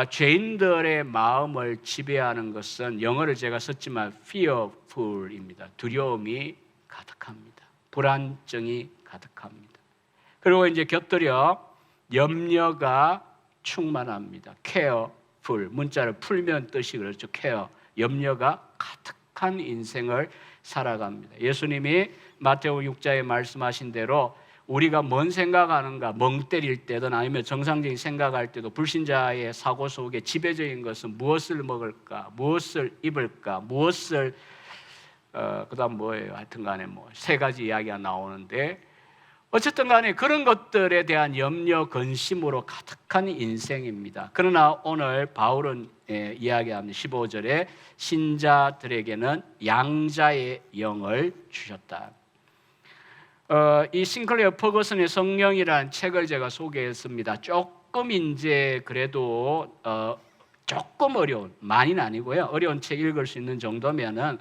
죄인들의 마음을 지배하는 것은 영어를 제가 썼지만 fearful입니다. 두려움이 가득합니다. 불안증이 가득합니다. 그리고 이제 곁들여 염려가 충만합니다. careful, 문자를 풀면 뜻이 그렇죠. care, 염려가 가득한 인생을 살아갑니다. 예수님이 마태오 6장에 말씀하신 대로 우리가 뭔 생각하는가, 멍 때릴 때든 아니면 정상적인 생각할 때도 불신자의 사고 속에 지배적인 것은 무엇을 먹을까, 무엇을 입을까, 무엇을 그다음 뭐예요? 하여튼 간에 뭐 세 가지 이야기가 나오는데 어쨌든 간에 그런 것들에 대한 염려, 근심으로 가득한 인생입니다. 그러나 오늘 바울은 이야기합니다. 15절에 신자들에게는 양자의 영을 주셨다. 이 싱클레어 퍼거슨의 성령이라는 책을 제가 소개했습니다. 조금 이제 그래도 조금 어려운, 많이는 아니고요. 어려운 책 읽을 수 있는 정도면은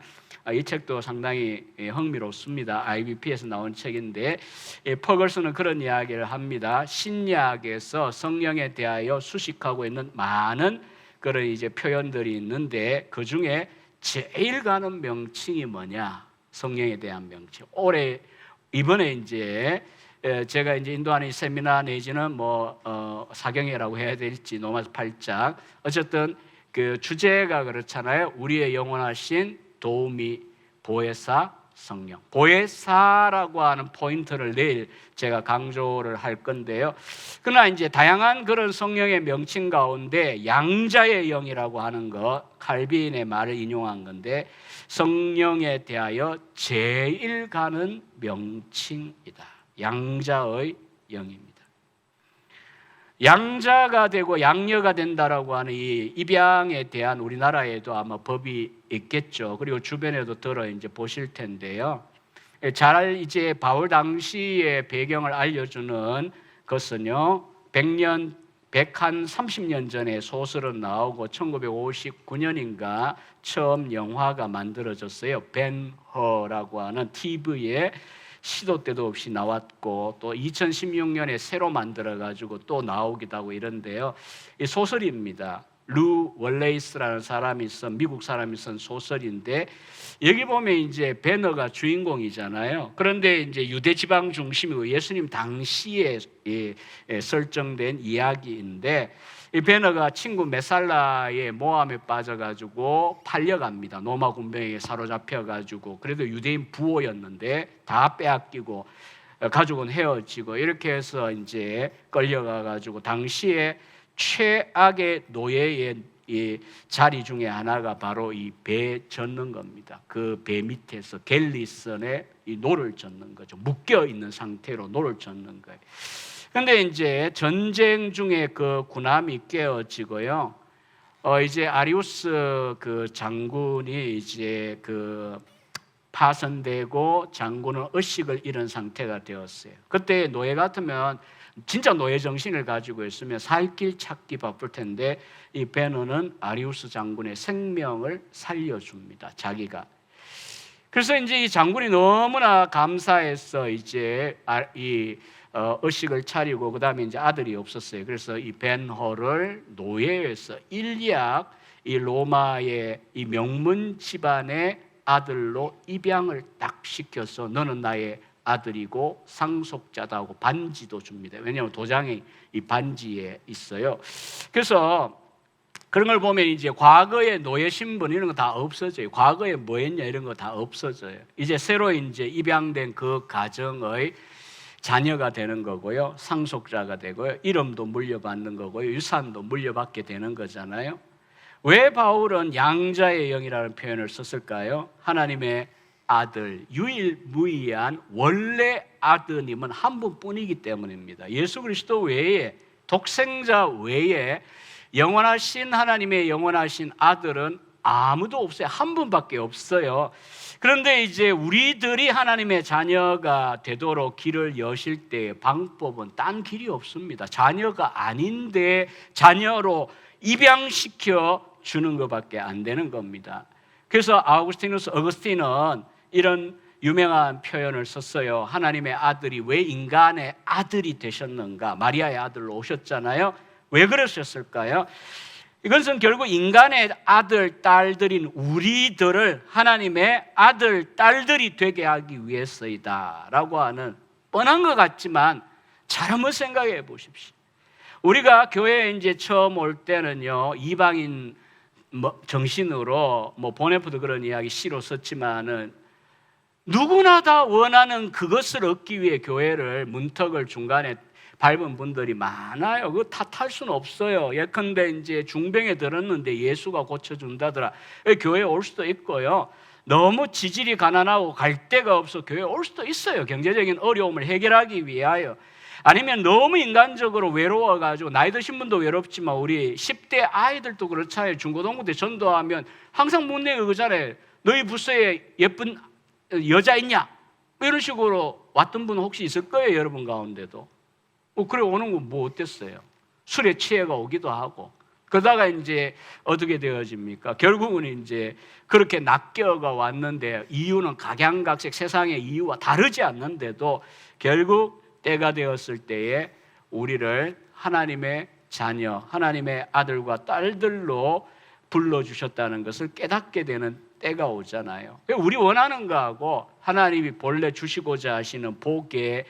이 책도 상당히 흥미롭습니다. IBP에서 나온 책인데 퍼거슨은 그런 이야기를 합니다. 신약에서 성령에 대하여 수식하고 있는 많은 그런 이제 표현들이 있는데 그 중에 제일 가는 명칭이 뭐냐? 성령에 대한 명칭. 이번에 이제 제가 이제 인도하는 세미나 내지는 사경회라고 해야 될지 로마서 8장 어쨌든 그 주제가 그렇잖아요. 우리의 영원하신 도우미 보혜사 성령. 보혜사라고 하는 포인트를 내일 제가 강조를 할 건데요. 그러나 이제 다양한 그런 성령의 명칭 가운데 양자의 영이라고 하는 거 칼빈의 말을 인용한 건데 성령에 대하여 제일 가는 명칭이다. 양자의 영입니다. 양자가 되고 양녀가 된다라고 하는 이 입양에 대한 우리나라에도 아마 법이 있겠죠. 그리고 주변에도 들어 이제 보실 텐데요. 잘 이제 바울 당시의 배경을 알려주는 것은요. 130년 전에 소설은 나오고 1959년인가 처음 영화가 만들어졌어요. 벤 허라고 하는 TV에 시도 때도 없이 나왔고 또 2016년에 새로 만들어가지고 또 나오기도 하고 이런데요. 이 소설입니다. 루 월레이스라는 사람이 쓴 미국 사람이 쓴 소설인데 여기 보면 이제 베너가 주인공이잖아요. 그런데 이제 유대 지방 중심이고 예수님 당시에 설정된 이야기인데 이 베너가 친구 메살라의 모함에 빠져가지고 팔려갑니다. 로마 군병에게 사로잡혀가지고 그래도 유대인 부호였는데 다 빼앗기고 가족은 헤어지고 이렇게 해서 이제 끌려가가지고 당시에 최악의 노예의 이 자리 중에 하나가 바로 이 배 젓는 겁니다. 그 배 밑에서 갤리선에 이 노를 젓는 거죠. 묶여 있는 상태로 노를 젓는 거예요. 그런데 이제 전쟁 중에 그 군함이 깨어지고요. 이제 아리우스 그 장군이 이제 그 파선되고 장군은 의식을 잃은 상태가 되었어요. 그때 노예 같으면 진짜 노예 정신을 가지고 있으면 살 길 찾기 바쁠 텐데 이 베너는 아리우스 장군의 생명을 살려줍니다. 자기가. 그래서 이제 이 장군이 너무나 감사해서 이제 의식을 차리고 그다음에 이제 아들이 없었어요. 그래서 이 벤허를 노예에서 일약 이 로마의 이 명문 집안의 아들로 입양을 딱 시켜서 너는 나의 아들이고 상속자다 하고 반지도 줍니다. 왜냐하면 도장이 이 반지에 있어요. 그래서 그런 걸 보면 이제 과거의 노예 신분 이런 거 다 없어져요. 과거에 뭐 했냐 이런 거 다 없어져요. 이제 새로 이제 입양된 그 가정의 자녀가 되는 거고요. 상속자가 되고요. 이름도 물려받는 거고요. 유산도 물려받게 되는 거잖아요. 왜 바울은 양자의 영이라는 표현을 썼을까요? 하나님의 아들, 유일무이한 원래 아드님은 한 분뿐이기 때문입니다. 예수 그리스도 외에 독생자 외에 영원하신 하나님의 영원하신 아들은 아무도 없어요. 한 분밖에 없어요. 그런데 이제 우리들이 하나님의 자녀가 되도록 길을 여실 때의 방법은 딴 길이 없습니다. 자녀가 아닌데 자녀로 입양시켜 주는 것밖에 안 되는 겁니다. 그래서 어거스틴은 이런 유명한 표현을 썼어요. 하나님의 아들이 왜 인간의 아들이 되셨는가? 마리아의 아들로 오셨잖아요. 왜 그러셨을까요? 이것은 결국 인간의 아들, 딸들인 우리들을 하나님의 아들, 딸들이 되게 하기 위해서이다 라고 하는 뻔한 것 같지만 잘 한번 생각해 보십시오. 우리가 교회에 이제 처음 올 때는요, 이방인 정신으로 보네프도 그런 이야기 시로 썼지만은 누구나 다 원하는 그것을 얻기 위해 교회를 문턱을 중간에 밟은 분들이 많아요. 그거 탓할 수는 없어요. 예컨대 이제 중병에 들었는데 예수가 고쳐준다더라. 교회에 올 수도 있고요. 너무 지질이 가난하고 갈 데가 없어 교회에 올 수도 있어요. 경제적인 어려움을 해결하기 위하여. 아니면 너무 인간적으로 외로워가지고 나이 드신 분도 외롭지만 우리 10대 아이들도 그렇잖아요. 중고등부 때 전도하면 항상 묻는 거잖아요. 너희 부서에 예쁜 여자 있냐? 이런 식으로 왔던 분 혹시 있을 거예요. 여러분 가운데도. 그래 오는 건 뭐 어땠어요? 술에 취해가 오기도 하고 그러다가 이제 어떻게 되어집니까? 결국은 이제 그렇게 낚여가 왔는데 이유는 각양각색 세상의 이유와 다르지 않는데도 결국 때가 되었을 때에 우리를 하나님의 자녀, 하나님의 아들과 딸들로 불러주셨다는 것을 깨닫게 되는 때가 오잖아요. 우리 원하는 거하고 하나님이 본래 주시고자 하시는 복의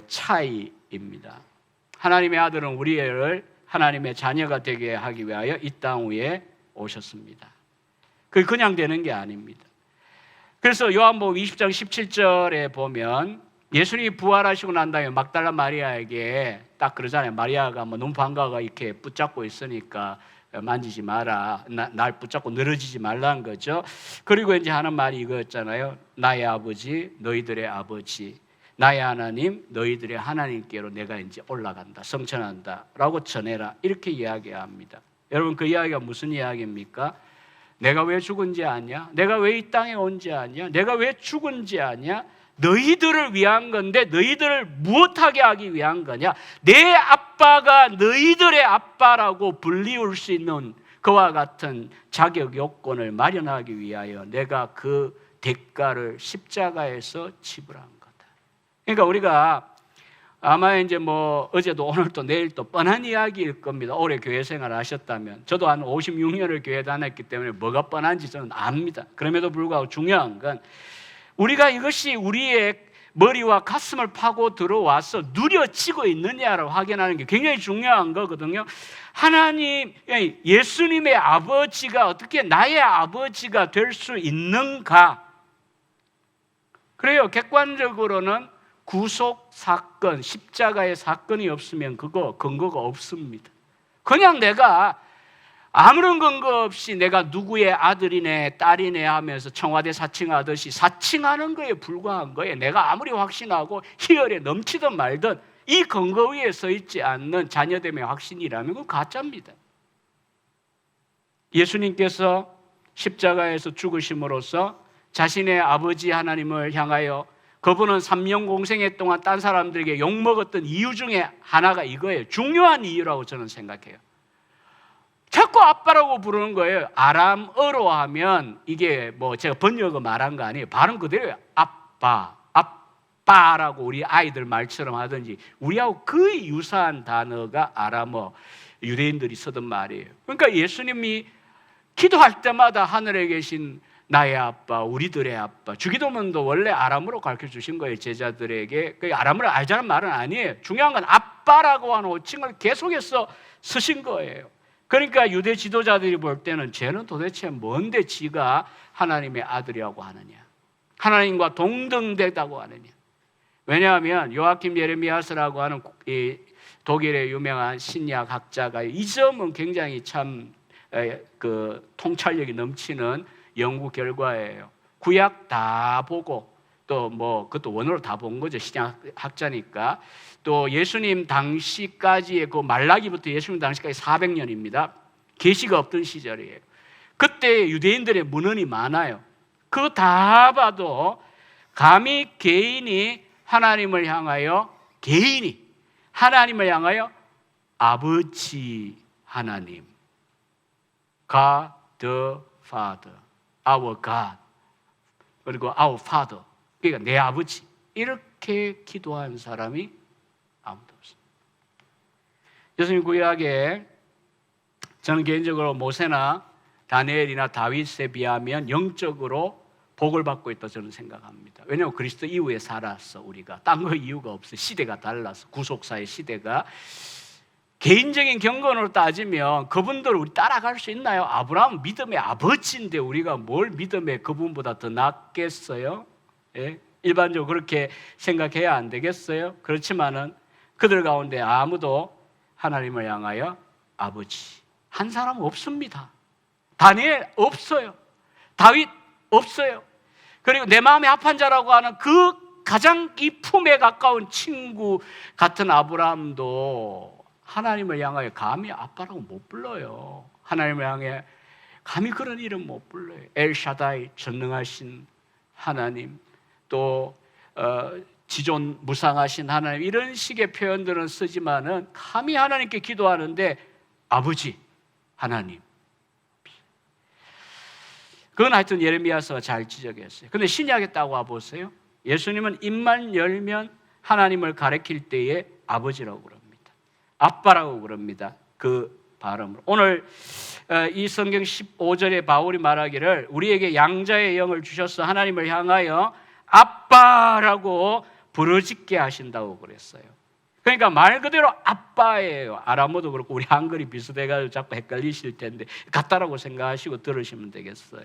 차이입니다. 하나님의 아들은 우리를 하나님의 자녀가 되게 하기 위하여 이 땅 위에 오셨습니다. 그게 그냥 되는 게 아닙니다. 그래서 요한복음 20장 17절에 보면 예수님이 부활하시고 난 다음에 막달라 마리아에게 딱 그러잖아요. 마리아가 너무 반가워가 이렇게 붙잡고 있으니까 만지지 마라. 날 붙잡고 늘어지지 말라는 거죠. 그리고 이제 하는 말이 이거였잖아요. 나의 아버지, 너희들의 아버지. 나의 하나님, 너희들의 하나님께로 내가 이제 올라간다, 성천한다 라고 전해라. 이렇게 이야기합니다. 여러분 그 이야기가 무슨 이야기입니까? 내가 왜 죽은지 아냐? 내가 왜 이 땅에 온지 아냐? 내가 왜 죽은지 아냐? 너희들을 위한 건데 너희들을 무엇하게 하기 위한 거냐? 내 아빠가 너희들의 아빠라고 불리울 수 있는 그와 같은 자격 요건을 마련하기 위하여 내가 그 대가를 십자가에서 지불한 거다. 그러니까 우리가 아마 이제 어제도 오늘도 내일도 뻔한 이야기일 겁니다. 오래 교회 생활을 하셨다면. 저도 한 56년을 교회 다녔기 때문에 뭐가 뻔한지 저는 압니다. 그럼에도 불구하고 중요한 건 우리가 이것이 우리의 머리와 가슴을 파고 들어와서 누려지고 있느냐를 확인하는 게 굉장히 중요한 거거든요. 하나님, 예수님의 아버지가 어떻게 나의 아버지가 될 수 있는가? 그래요. 객관적으로는 구속 사건, 십자가의 사건이 없으면 그거 근거가 없습니다. 그냥 내가 아무런 근거 없이 내가 누구의 아들이네 딸이네 하면서 청와대 사칭하듯이 사칭하는 거에 불과한 거예요. 내가 아무리 확신하고 희열에 넘치든 말든 이 근거 위에 서 있지 않는 자녀됨의 확신이라면 그건 가짜입니다. 예수님께서 십자가에서 죽으심으로써 자신의 아버지 하나님을 향하여 그분은 3년 공생애 동안 딴 사람들에게 욕먹었던 이유 중에 하나가 이거예요. 중요한 이유라고 저는 생각해요. 자꾸 아빠라고 부르는 거예요. 아람어로 하면 이게 제가 번역을 말한 거 아니에요. 발음 그대로예요. 아빠라고 우리 아이들 말처럼 하든지 우리하고 거의 유사한 단어가 아람어 유대인들이 쓰던 말이에요. 그러니까 예수님이 기도할 때마다 하늘에 계신 나의 아빠, 우리들의 아빠. 주기도문도 원래 아람어로 가르쳐 주신 거예요. 제자들에게. 그 아람어를 알자는 말은 아니에요. 중요한 건 아빠라고 하는 호칭을 계속해서 쓰신 거예요. 그러니까 유대 지도자들이 볼 때는 쟤는 도대체 뭔데 지가 하나님의 아들이라고 하느냐, 하나님과 동등되다고 하느냐. 왜냐하면 요아킴 예레미야스라고 하는 이 독일의 유명한 신약 학자가 이 점은 굉장히 참 통찰력이 넘치는 연구 결과예요. 구약 다 보고 또 그것도 원어로 다 본 거죠. 신약 학자니까. 또 예수님 당시까지의 그 말라기부터 예수님 당시까지 400년입니다. 계시가 없던 시절이에요. 그때 유대인들의 문헌이 많아요. 그거 다 봐도 감히 개인이 하나님을 향하여 아버지 하나님, God the Father, our God, 그리고 our Father, 그러니까 내 아버지, 이렇게 기도한 사람이 아무도 없습니다. 예수님 구약에 저는 개인적으로 모세나 다니엘이나 다윗에 비하면 영적으로 복을 받고 있다 저는 생각합니다. 왜냐하면 그리스도 이후에 살았어. 우리가 딴 거 이유가 없어. 시대가 달라서, 구속사의 시대가. 개인적인 경건으로 따지면 그분들 우리 따라갈 수 있나요? 아브라함은 믿음의 아버지인데 우리가 뭘 믿음의 그분보다 더 낫겠어요? 예? 일반적으로 그렇게 생각해야 안 되겠어요? 그렇지만은 그들 가운데 아무도 하나님을 향하여 아버지 한 사람 없습니다. 다니엘 없어요. 다윗 없어요. 그리고 내 마음의 합한 자라고 하는 그 가장 이 품에 가까운 친구 같은 아브라함도 하나님을 향하여 감히 아빠라고 못 불러요. 하나님을 향해 감히 그런 이름 못 불러요. 엘샤다이, 전능하신 하나님, 또 지존 무상하신 하나님, 이런 식의 표현들은 쓰지만은 감히 하나님께 기도하는데 아버지 하나님, 그건 하여튼 예레미야서가 잘 지적했어요. 근데 신약에 딱 와보세요. 예수님은 입만 열면 하나님을 가리킬 때에 아버지라고 그럽니다. 아빠라고 그럽니다. 그 발음으로. 오늘 이 성경 15절에 바울이 말하기를 우리에게 양자의 영을 주셔서 하나님을 향하여 아빠라고 부르짖게 하신다고 그랬어요. 그러니까 말 그대로 아빠예요. 아람어도 그렇고 우리 한글이 비슷해가지고 자꾸 헷갈리실 텐데 같다라고 생각하시고 들으시면 되겠어요.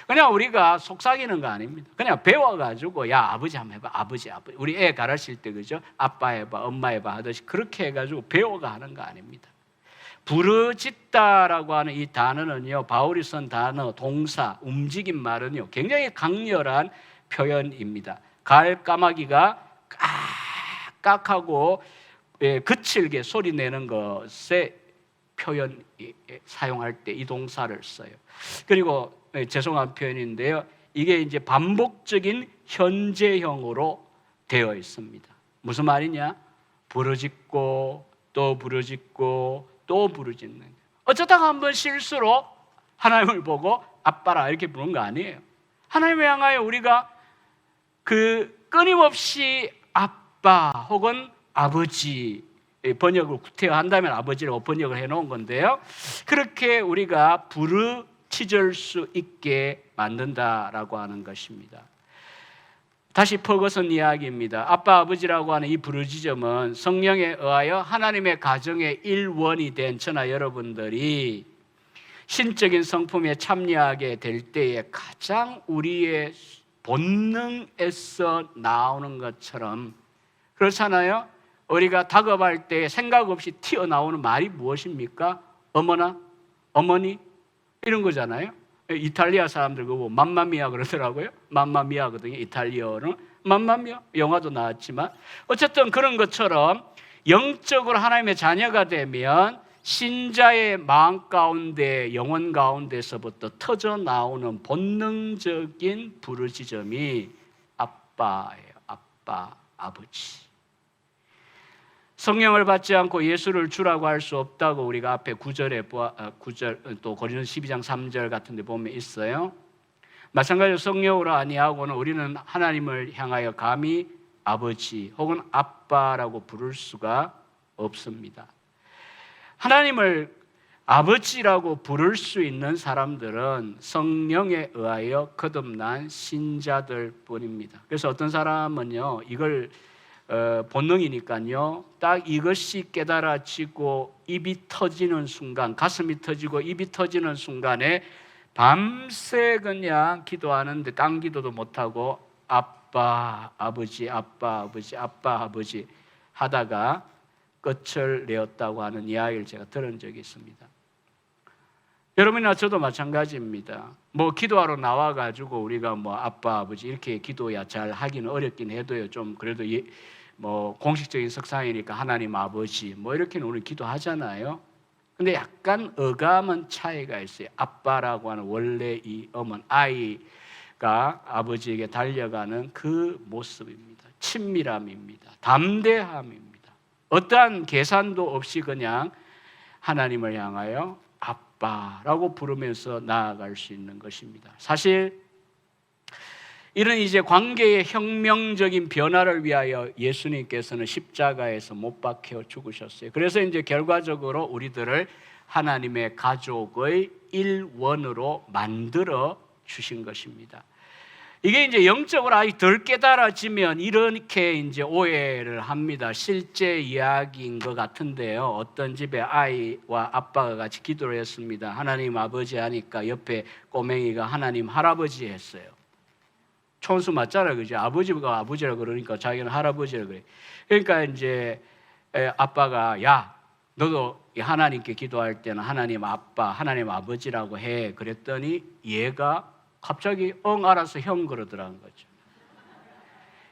그냥 우리가 속삭이는 거 아닙니다. 그냥 배워가지고 야 아버지 한번 해봐. 아버지. 우리 애 가르칠 때 그죠? 아빠 해봐, 엄마 해봐 하듯이 그렇게 해가지고 배워가 하는 거 아닙니다. 부르짖다라고 하는 이 단어는요, 바울이 쓴 단어, 동사, 움직임 말은요 굉장히 강렬한 표현입니다. 가을 까마귀가 깍깍하고 거칠게 소리 내는 것에 표현 사용할 때 이 동사를 써요. 그리고 죄송한 표현인데요, 이게 이제 반복적인 현재형으로 되어 있습니다. 무슨 말이냐? 부르짖고 또 부르짖고 또 부르짖는. 어쩌다가 한번 실수로 하나님을 보고 아빠라 이렇게 부르는 거 아니에요. 하나님을 향하여 우리가 끊임없이 아빠 혹은 아버지, 번역을 구태여한다면 아버지라고 번역을 해놓은 건데요, 그렇게 우리가 부르짖을 수 있게 만든다라고 하는 것입니다. 다시 퍼거슨 이야기입니다. 아빠 아버지라고 하는 이 부르짖음은 성령에 의하여 하나님의 가정의 일원이 된 저나 여러분들이 신적인 성품에 참여하게 될 때에 가장 우리의 본능에서 나오는 것처럼, 그렇잖아요. 우리가 다급할 때 생각 없이 튀어나오는 말이 무엇입니까? 어머나, 어머니, 이런 거잖아요. 이탈리아 사람들 그거 맘마미아 그러더라고요. 맘마미아거든요. 이탈리아어는 맘마미아, 영화도 나왔지만 어쨌든 그런 것처럼 영적으로 하나님의 자녀가 되면 신자의 마음 가운데, 영혼 가운데서부터 터져 나오는 본능적인 부르짖음이 아빠예요. 아빠, 아버지. 성령을 받지 않고 예수를 주라고 할 수 없다고 우리가 앞에 9절 또 고린도서 12장 3절 같은 데 보면 있어요. 마찬가지로 성령으로 아니하고는 우리는 하나님을 향하여 감히 아버지 혹은 아빠라고 부를 수가 없습니다. 하나님을 아버지라고 부를 수 있는 사람들은 성령에 의하여 거듭난 신자들 뿐입니다. 그래서 어떤 사람은요, 이걸 본능이니까요, 딱 이것이 깨달아지고 입이 터지는 순간, 가슴이 터지고 입이 터지는 순간에 밤새 그냥 기도하는데 딴 기도도 못하고 아빠 아버지 아빠 아버지 아빠 아버지 하다가 끝을 내었다고 하는 이야기를 제가 들은 적이 있습니다. 여러분이나 저도 마찬가지입니다. 뭐 기도하러 나와가지고 우리가 뭐 아빠 아버지 이렇게 기도야 잘 하기는 어렵긴 해도요, 좀 그래도 뭐 공식적인 석상이니까 하나님 아버지 뭐 이렇게는 우리 기도하잖아요. 근데 약간 어감은 차이가 있어요. 아빠라고 하는 원래 이 어문, I 아버지에게 달려가는 그 모습입니다. 친밀함입니다. 담대함입니다. 어떠한 계산도 없이 그냥 하나님을 향하여 아빠라고 부르면서 나아갈 수 있는 것입니다. 사실 이런 이제 관계의 혁명적인 변화를 위하여 예수님께서는 십자가에서 못 박혀 죽으셨어요. 그래서 이제 결과적으로 우리들을 하나님의 가족의 일원으로 만들어 주신 것입니다. 이게 이제 영적으로 아직 덜 깨달아지면 이렇게 이제 오해를 합니다. 실제 이야기인 것 같은데요. 어떤 집에 아이와 아빠가 같이 기도를 했습니다. 하나님 아버지 하니까 옆에 꼬맹이가 하나님 할아버지 했어요. 촌수 맞잖아요, 그죠? 아버지가 아버지라 그러니까 자기는 할아버지라 그래. 그러니까 이제 아빠가 야, 너도 하나님께 기도할 때는 하나님 아빠, 하나님 아버지라고 해. 그랬더니 얘가 갑자기 알아서 형 그러더라는 거죠.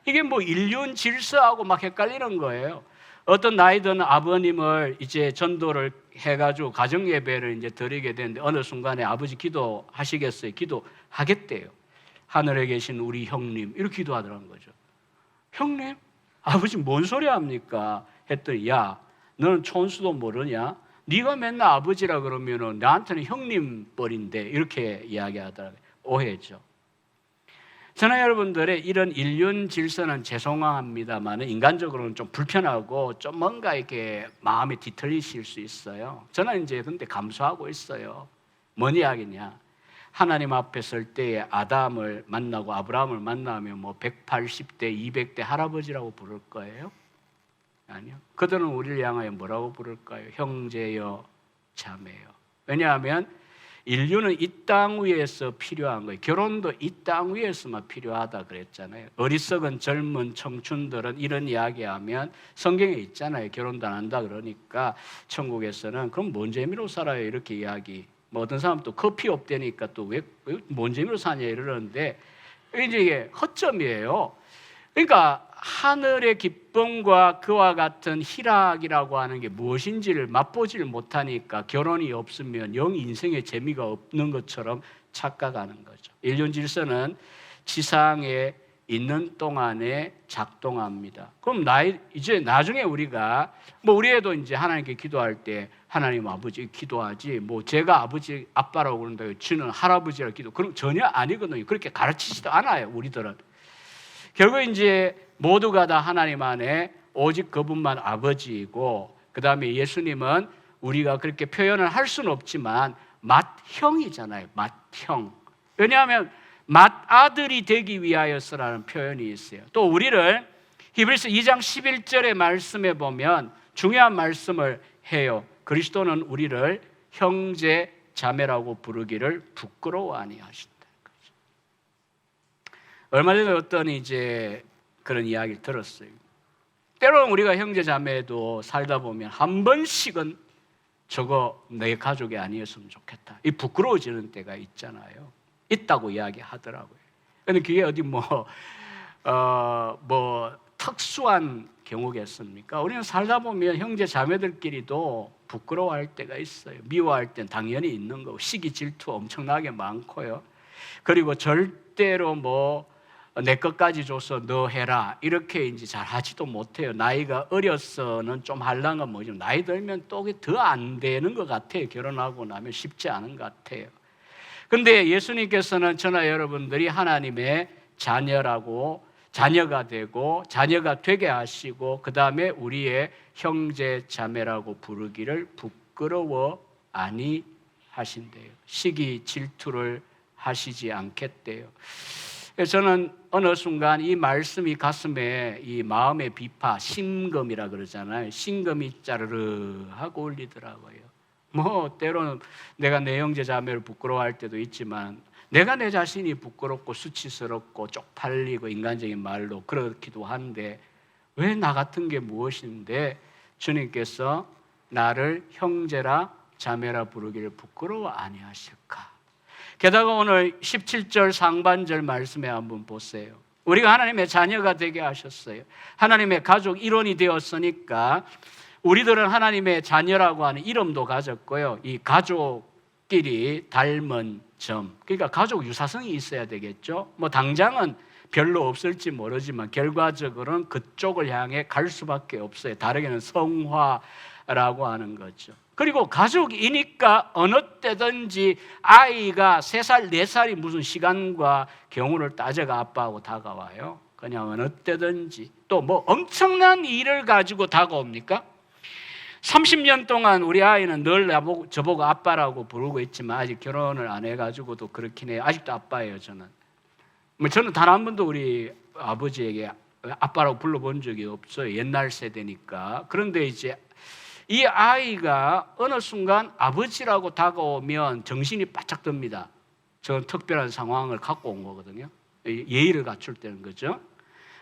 이게 뭐 인륜 질서하고 막 헷갈리는 거예요. 어떤 나이 든 아버님을 이제 전도를 해가지고 가정 예배를 이제 드리게 되는데 어느 순간에 아버지 기도하시겠어요? 기도하겠대요. 하늘에 계신 우리 형님 이렇게 기도하더라는 거죠. 형님? 아버지 뭔 소리 합니까? 했더니 야, 너는 촌수도 모르냐? 네가 맨날 아버지라 그러면은 나한테는 형님 뻘인데 이렇게 이야기하더라고요. 오해죠. 저는 여러분들의 이런 인륜 질서는 죄송합니다만 인간적으로는 좀 불편하고 좀 뭔가 이렇게 마음이 뒤틀리실 수 있어요. 저는 이제 근데 감수하고 있어요. 뭔 이야기냐? 하나님 앞에 설 때에 아담을 만나고 아브라함을 만나면 뭐 180대, 200대 할아버지라고 부를 거예요? 아니요. 그들은 우리를 향하여 뭐라고 부를까요? 형제여, 자매요. 왜냐하면 인류는 이 땅 위에서 필요한 거예요. 결혼도 이 땅 위에서만 필요하다 그랬잖아요. 어리석은 젊은 청춘들은 이런 이야기하면 성경에 있잖아요. 결혼도 안 한다 그러니까 천국에서는 그럼 뭔 재미로 살아요? 이렇게 이야기. 뭐 어떤 사람 또 커피 없대니까 또 왜 뭔 재미로 사냐 이러는데 이제 이게 허점이에요. 그러니까 하늘의 기쁨과 그와 같은 희락이라고 하는 게 무엇인지를 맛보지를 못하니까 결혼이 없으면 영 인생에 재미가 없는 것처럼 착각하는 거죠. 인륜 질서는 지상에 있는 동안에 작동합니다. 그럼 이제 나중에 우리가 뭐 우리 애도 이제 하나님께 기도할 때 하나님 아버지 기도하지 뭐 제가 아버지 아빠라고 그런다고 저는 할아버지라고 기도 그럼 전혀 아니거든요. 그렇게 가르치지도 않아요. 우리들은 결국 이제 모두가 다 하나님 안에 오직 그분만 아버지이고 그 다음에 예수님은 우리가 그렇게 표현을 할 수는 없지만 맏형이잖아요. 맏형. 왜냐하면 맏아들이 되기 위하여서라는 표현이 있어요. 또 우리를 히브리서 2장 11절의 말씀에 보면 중요한 말씀을 해요. 그리스도는 우리를 형제 자매라고 부르기를 부끄러워 아니하신다. 얼마 전에 어떤 이제 그런 이야기를 들었어요. 때로는 우리가 형제 자매도 살다 보면 한 번씩은 저거 내 가족이 아니었으면 좋겠다. 이 부끄러워지는 때가 있잖아요. 있다고 이야기하더라고요. 근데 그게 어디 뭐 특수한 경우겠습니까? 우리는 살다 보면 형제 자매들끼리도 부끄러워할 때가 있어요. 미워할 땐 당연히 있는 거고 시기 질투 엄청나게 많고요. 그리고 절대로 내 것까지 줘서 너 해라 이렇게 이제 잘 하지도 못해요. 나이가 어려서는 좀 하려는 건 뭐지? 나이 들면 또 더 안 되는 것 같아요. 결혼하고 나면 쉽지 않은 것 같아요. 근데 예수님께서는 저나 여러분들이 하나님의 자녀가 되고 자녀가 되게 하시고 그 다음에 우리의 형제 자매라고 부르기를 부끄러워 아니하신대요. 시기 질투를 하시지 않겠대요. 저는 어느 순간 이 말씀이 가슴에 이 마음의 비파 심금이라 그러잖아요. 심금이 짜르르 하고 울리더라고요. 때로는 내가 내 형제 자매를 부끄러워할 때도 있지만 내가 내 자신이 부끄럽고 수치스럽고 쪽팔리고 인간적인 말로 그렇기도 한데 왜 나 같은 게 무엇인데 주님께서 나를 형제라 자매라 부르기를 부끄러워 아니하실까? 게다가 오늘 17절 상반절 말씀에 한번 보세요. 우리가 하나님의 자녀가 되게 하셨어요. 하나님의 가족 일원이 되었으니까 우리들은 하나님의 자녀라고 하는 이름도 가졌고요. 이 가족 가족끼리 닮은 점, 그러니까 가족 유사성이 있어야 되겠죠. 뭐 당장은 별로 없을지 모르지만 결과적으로는 그쪽을 향해 갈 수밖에 없어요. 다르게는 성화라고 하는 거죠. 그리고 가족이니까 어느 때든지 아이가 3살, 4살이 무슨 시간과 경우를 따져가 아빠하고 다가와요. 그냥 어느 때든지. 또 뭐 엄청난 일을 가지고 다가옵니까? 30년 동안 우리 아이는 늘 저보고 아빠라고 부르고 있지만 아직 결혼을 안 해가지고도 그렇긴 해요. 아직도 아빠예요, 저는. 뭐 저는 단 한 번도 우리 아버지에게 아빠라고 불러본 적이 없어요. 옛날 세대니까. 그런데 이제 이 아이가 어느 순간 아버지라고 다가오면 정신이 바짝 듭니다. 저는 특별한 상황을 갖고 온 거거든요. 예의를 갖출 때는 거죠.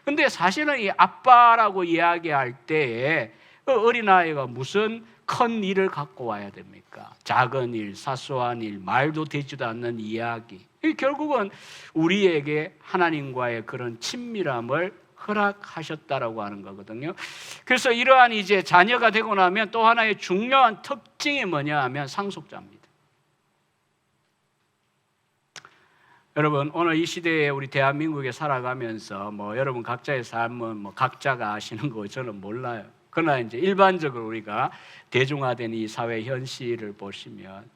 근데 사실은 이 아빠라고 이야기할 때에 어린아이가 무슨 큰 일을 갖고 와야 됩니까? 작은 일, 사소한 일, 말도 되지도 않는 이야기. 결국은 우리에게 하나님과의 그런 친밀함을 허락하셨다라고 하는 거거든요. 그래서 이러한 이제 자녀가 되고 나면 또 하나의 중요한 특징이 뭐냐 하면 상속자입니다. 여러분, 오늘 이 시대에 우리 대한민국에 살아가면서 뭐 여러분 각자의 삶은 뭐 각자가 아시는 거 저는 몰라요. 그러나 이제 일반적으로 우리가 대중화된 이 사회 현실을 보시면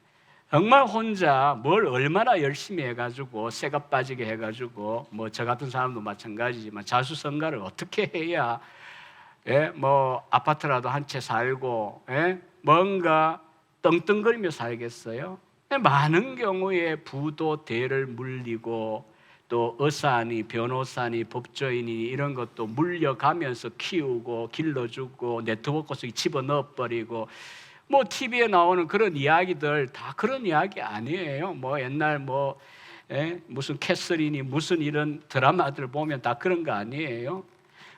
정말 혼자 뭘 얼마나 열심히 해가지고 쇠가 빠지게 해가지고 뭐 저 같은 사람도 마찬가지지만 자수성가를 어떻게 해야 뭐 아파트라도 한 채 살고 뭔가 떵떵거리며 살겠어요? 많은 경우에 부도 대를 물리고 또 의사니 변호사니 법조인이 이런 것도 물려가면서 키우고 길러주고 네트워크 속에 집어넣어버리고 뭐 TV에 나오는 그런 이야기들 다 그런 이야기 아니에요. 뭐 옛날 뭐 무슨 캐서린이 무슨 이런 드라마들 보면 다 그런 거 아니에요.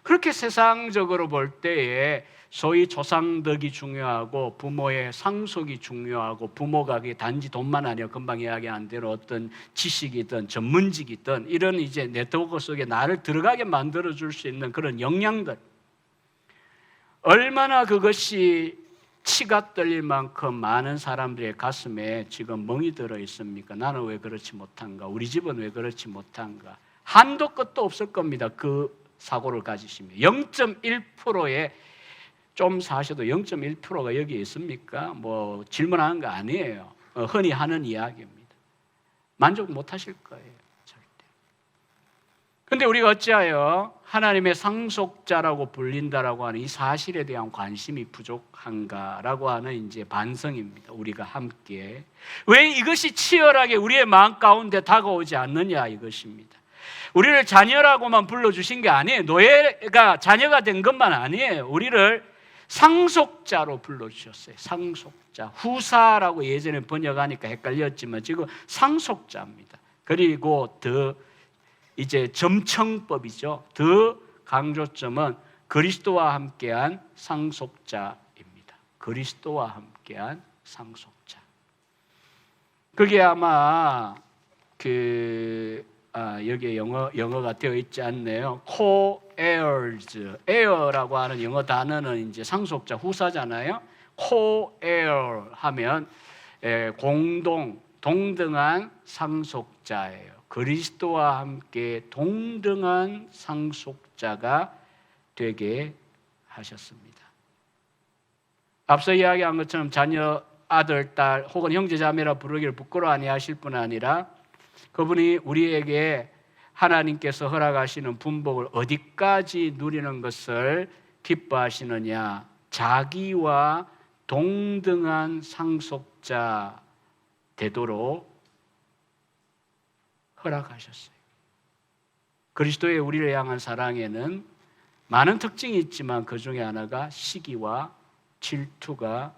그렇게 세상적으로 볼 때에 소위 조상덕이 중요하고 부모의 상속이 중요하고 부모가 단지 돈만 아니라 금방 이야기한 대로 어떤 지식이든 전문직이든 이런 이제 네트워크 속에 나를 들어가게 만들어줄 수 있는 그런 역량들, 얼마나 그것이 치가 떨릴 만큼 많은 사람들의 가슴에 지금 멍이 들어 있습니까? 나는 왜 그렇지 못한가? 우리 집은 왜 그렇지 못한가? 한도 끝도 없을 겁니다. 그 사고를 가지시면 0.1%의 좀 사셔도 0.1%가 여기에 있습니까? 뭐 질문하는 거 아니에요. 흔히 하는 이야기입니다. 만족 못 하실 거예요. 절대. 근데 우리가 어찌하여 하나님의 상속자라고 불린다라고 하는 이 사실에 대한 관심이 부족한가라고 하는 이제 반성입니다. 우리가 함께. 왜 이것이 치열하게 우리의 마음 가운데 다가오지 않느냐 이것입니다. 우리를 자녀라고만 불러주신 게 아니에요. 노예가 자녀가 된 것만 아니에요. 우리를 상속자로 불러주셨어요. 상속자. 후사라고 예전에 번역하니까 헷갈렸지만 지금 상속자입니다. 그리고 더 이제 점청법이죠. 더 강조점은 그리스도와 함께한 상속자입니다. 그리스도와 함께한 상속자. 그게 아마 여기에 영어가 되어 있지 않네요. co-heirs, heir라고 하는 영어 단어는 이제 상속자, 후사잖아요. co-heir 하면 동등한 상속자예요. 그리스도와 함께 동등한 상속자가 되게 하셨습니다. 앞서 이야기한 것처럼 자녀, 아들, 딸 혹은 형제, 자매라 부르기를 부끄러워 아니하실 뿐 아니라 그분이 우리에게 하나님께서 허락하시는 분복을 어디까지 누리는 것을 기뻐하시느냐? 자기와 동등한 상속자 되도록 허락하셨어요. 그리스도의 우리를 향한 사랑에는 많은 특징이 있지만 그 중에 하나가 시기와 질투가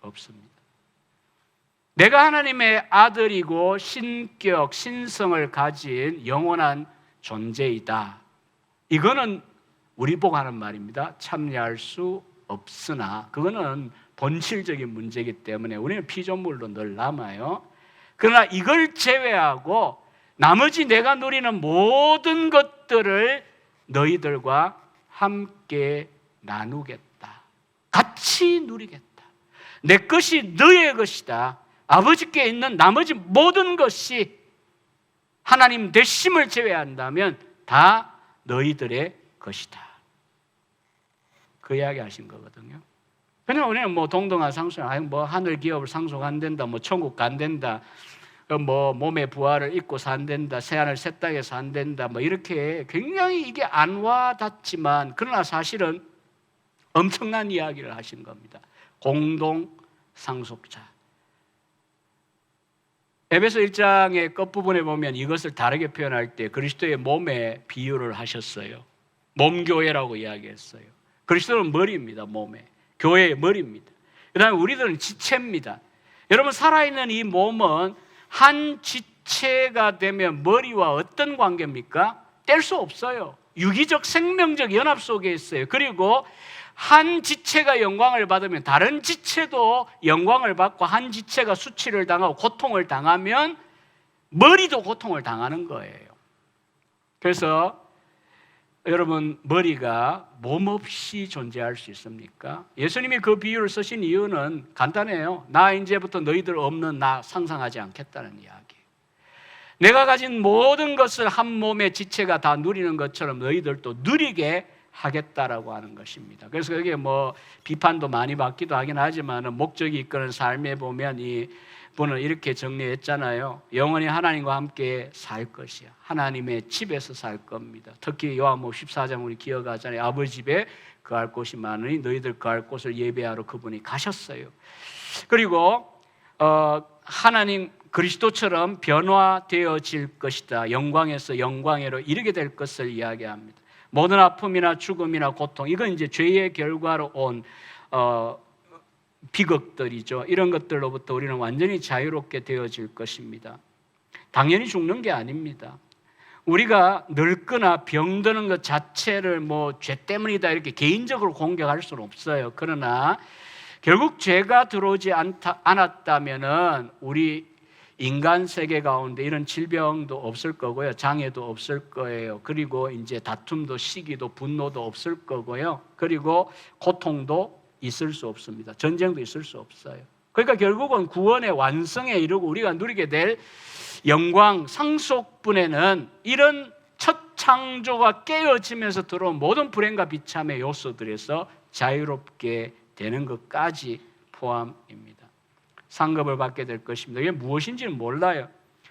없습니다. 내가 하나님의 아들이고 신격, 신성을 가진 영원한 존재이다. 이거는 우리 보고 하는 말입니다. 참여할 수 없으나 그거는 본질적인 문제이기 때문에 우리는 피조물로 늘 남아요. 그러나 이걸 제외하고 나머지 내가 누리는 모든 것들을 너희들과 함께 나누겠다. 같이 누리겠다. 내 것이 너의 것이다. 아버지께 있는 나머지 모든 것이 하나님 되심을 제외한다면 다 너희들의 것이다. 그 이야기 하신 거거든요. 그냥 우리는 뭐 동등한 상속, 뭐 하늘 기업을 상속 안 된다, 뭐 천국 안 된다, 뭐 몸의 부활을 입고 산된다, 새하늘 새 땅에서 안 된다, 뭐 이렇게 굉장히 이게 안 와닿지만 그러나 사실은 엄청난 이야기를 하신 겁니다. 공동 상속자. 에베소 1장의 끝부분에 보면 이것을 다르게 표현할 때 그리스도의 몸에 비유를 하셨어요. 몸교회라고 이야기했어요. 그리스도는 머리입니다. 몸에. 교회의 머리입니다. 그 다음에 우리들은 지체입니다. 여러분, 살아있는 이 몸은 한 지체가 되면 머리와 어떤 관계입니까? 뗄 수 없어요. 유기적 생명적 연합 속에 있어요. 그리고 한 지체가 영광을 받으면 다른 지체도 영광을 받고, 한 지체가 수치를 당하고 고통을 당하면 머리도 고통을 당하는 거예요. 그래서 여러분, 머리가 몸 없이 존재할 수 있습니까? 예수님이 그 비유를 쓰신 이유는 간단해요. 나 이제부터 너희들 없는 나 상상하지 않겠다는 이야기예요. 내가 가진 모든 것을 한 몸의 지체가 다 누리는 것처럼 너희들도 누리게 하겠다라고 하는 것입니다. 그래서 여기에 뭐 비판도 많이 받기도 하긴 하지만 목적이 이끄는 삶에 보면 이 분은 이렇게 정리했잖아요. 영원히 하나님과 함께 살 것이야. 하나님의 집에서 살 겁니다. 특히 요한복음 14장 우리 기억하잖아요. 아버지 집에 거할 곳이 많으니 너희들 거할 곳을 예배하러 그분이 가셨어요. 그리고 하나님 그리스도처럼 변화되어질 것이다. 영광에서 영광으로 이르게 될 것을 이야기합니다. 모든 아픔이나 죽음이나 고통, 이건 이제 죄의 결과로 온 비극들이죠. 이런 것들로부터 우리는 완전히 자유롭게 되어질 것입니다. 당연히 죽는 게 아닙니다. 우리가 늙거나 병드는 것 자체를 뭐 죄 때문이다 이렇게 개인적으로 공격할 수는 없어요. 그러나 결국 죄가 들어오지 않았다면은 우리 인간 세계 가운데 이런 질병도 없을 거고요. 장애도 없을 거예요. 그리고 이제 다툼도 시기도 분노도 없을 거고요. 그리고 고통도 있을 수 없습니다. 전쟁도 있을 수 없어요. 그러니까 결국은 구원의 완성에 이르고 우리가 누리게 될 영광 상속분에는 이런 첫 창조가 깨어지면서 들어온 모든 불행과 비참의 요소들에서 자유롭게 되는 것까지 포함입니다. 상급을 받게 될 것입니다. 이게 무엇인지는 몰라요.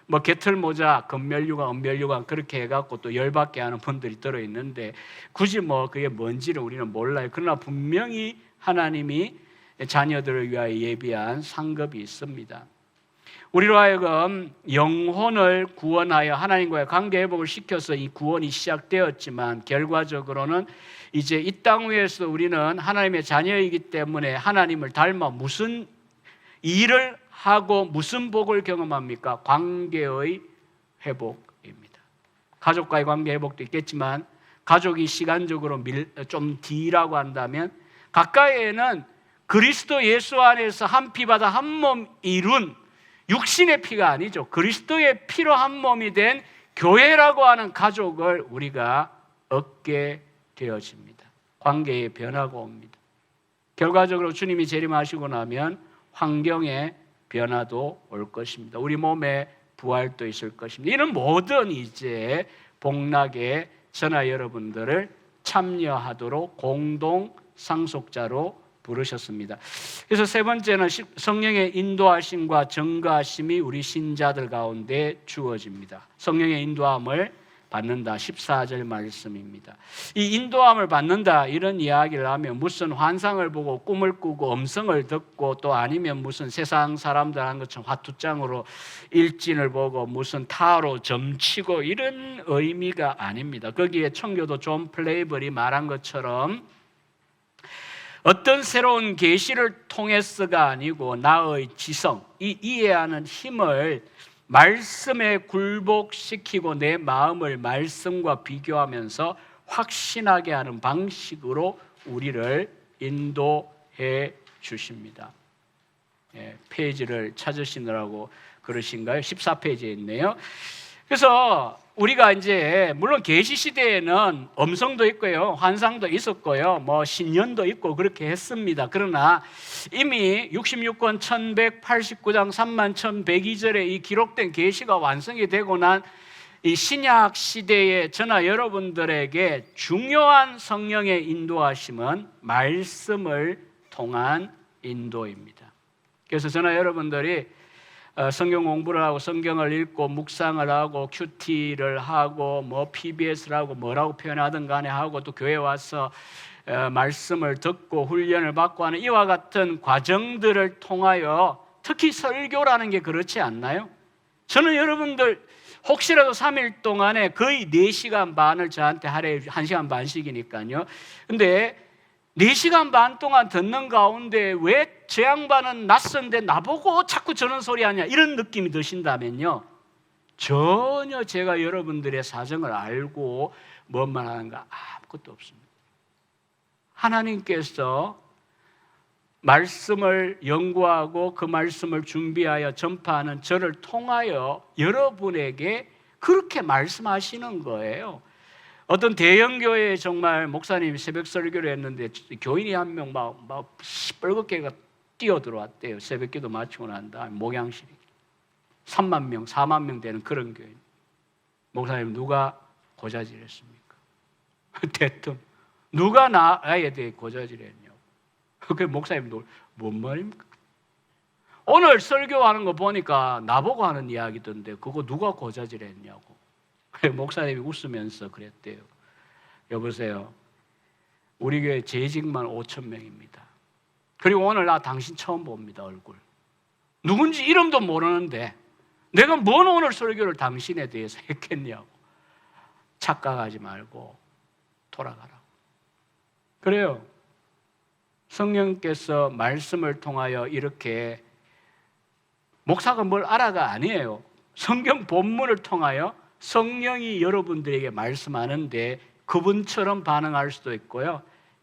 뭐 개털모자, 건멸류관, 은멸류관 그렇게 해갖고 또 열받게 하는 분들이 들어있는데 굳이 뭐 그게 뭔지를 우리는 몰라요. 그러나 분명히 하나님이 자녀들을 위하여 예비한 상급이 있습니다. 우리로 하여금 영혼을 구원하여 하나님과의 관계 회복을 시켜서 이 구원이 시작되었지만 결과적으로는 이제 이 땅 위에서 우리는 하나님의 자녀이기 때문에 하나님을 닮아 무슨 일을 하고 무슨 복을 경험합니까? 관계의 회복입니다. 가족과의 관계 회복도 있겠지만 가족이 시간적으로 좀 뒤라고 한다면 가까이에는 그리스도 예수 안에서 한 피 받아 한 몸 이룬 육신의 피가 아니죠. 그리스도의 피로 한 몸이 된 교회라고 하는 가족을 우리가 얻게 되어집니다. 관계의 변화가 옵니다. 결과적으로 주님이 재림하시고 나면 환경의 변화도 올 것입니다. 우리 몸에 부활도 있을 것입니다. 이런 모든 이제 복락에 저나 여러분들을 참여하도록 공동 상속자로 부르셨습니다. 그래서 세 번째는 성령의 인도하심과 증거하심이 우리 신자들 가운데 주어집니다. 성령의 인도함을 받는다. 14절 말씀입니다. 이 인도함을 받는다 이런 이야기를 하면 무슨 환상을 보고 꿈을 꾸고 음성을 듣고 또 아니면 무슨 세상 사람들 한 것처럼 화투장으로 일진을 보고 무슨 타로 점치고 이런 의미가 아닙니다. 거기에 청교도 존 플레이벌이 말한 것처럼 어떤 새로운 계시를 통해서가 아니고 나의 지성, 이 이해하는 힘을 말씀에 굴복시키고 내 마음을 말씀과 비교하면서 확신하게 하는 방식으로 우리를 인도해 주십니다. 페이지를 찾으시느라고 그러신가요? 14페이지에 있네요. 그래서 우리가 이제 물론 계시 시대에는 음성도 있고요, 환상도 있었고요, 뭐 신년도 있고 그렇게 했습니다. 그러나 이미 66권 1189장 31,102절에 이 기록된 계시가 완성이 되고 난 이 신약 시대에 저나 여러분들에게 중요한 성령의 인도하심은 말씀을 통한 인도입니다. 그래서 저나 여러분들이 성경 공부를 하고 성경을 읽고 묵상을 하고 큐티를 하고 뭐 PBS를 하고 뭐라고 표현하든 간에 하고 또 교회 와서 말씀을 듣고 훈련을 받고 하는 이와 같은 과정들을 통하여 특히 설교라는 게 그렇지 않나요? 저는 여러분들 혹시라도 3일 동안에 거의 4시간 반을 저한테 하루에 1시간 반씩이니까요. 근데 4시간 반 동안 듣는 가운데 왜 저 양반은 낯선데 나보고 자꾸 저런 소리 하냐 이런 느낌이 드신다면요, 전혀 제가 여러분들의 사정을 알고 뭔만 하는가 아무것도 없습니다. 하나님께서 말씀을 연구하고 그 말씀을 준비하여 전파하는 저를 통하여 여러분에게 그렇게 말씀하시는 거예요. 어떤 대형교회에 정말 목사님이 새벽 설교를 했는데 교인이 한 명 막 시뻘겋게 뛰어 들어왔대요. 새벽기도 마치고 난 다음에 목양실이 3만 명, 4만 명 되는 그런 교회. 목사님 누가 고자질했습니까? 대뜸 누가 나에 대해 고자질했냐고. 그 목사님 뭔 말입니까? 오늘 설교하는 거 보니까 나보고 하는 이야기던데 그거 누가 고자질했냐고. 목사님이 웃으면서 그랬대요. 여보세요, 우리 교회 재직만 5,000명입니다. 그리고 오늘 나 당신 처음 봅니다. 얼굴 누군지 이름도 모르는데 내가 뭔 오늘 설교를 당신에 대해서 했겠냐고. 착각하지 말고 돌아가라고. 그래요. 성령께서 말씀을 통하여 이렇게 목사가 뭘 알아가 아니에요. 성경 본문을 통하여 성령이 여러분들에게 말씀하는데 그분처럼 반응할 수도 있고요.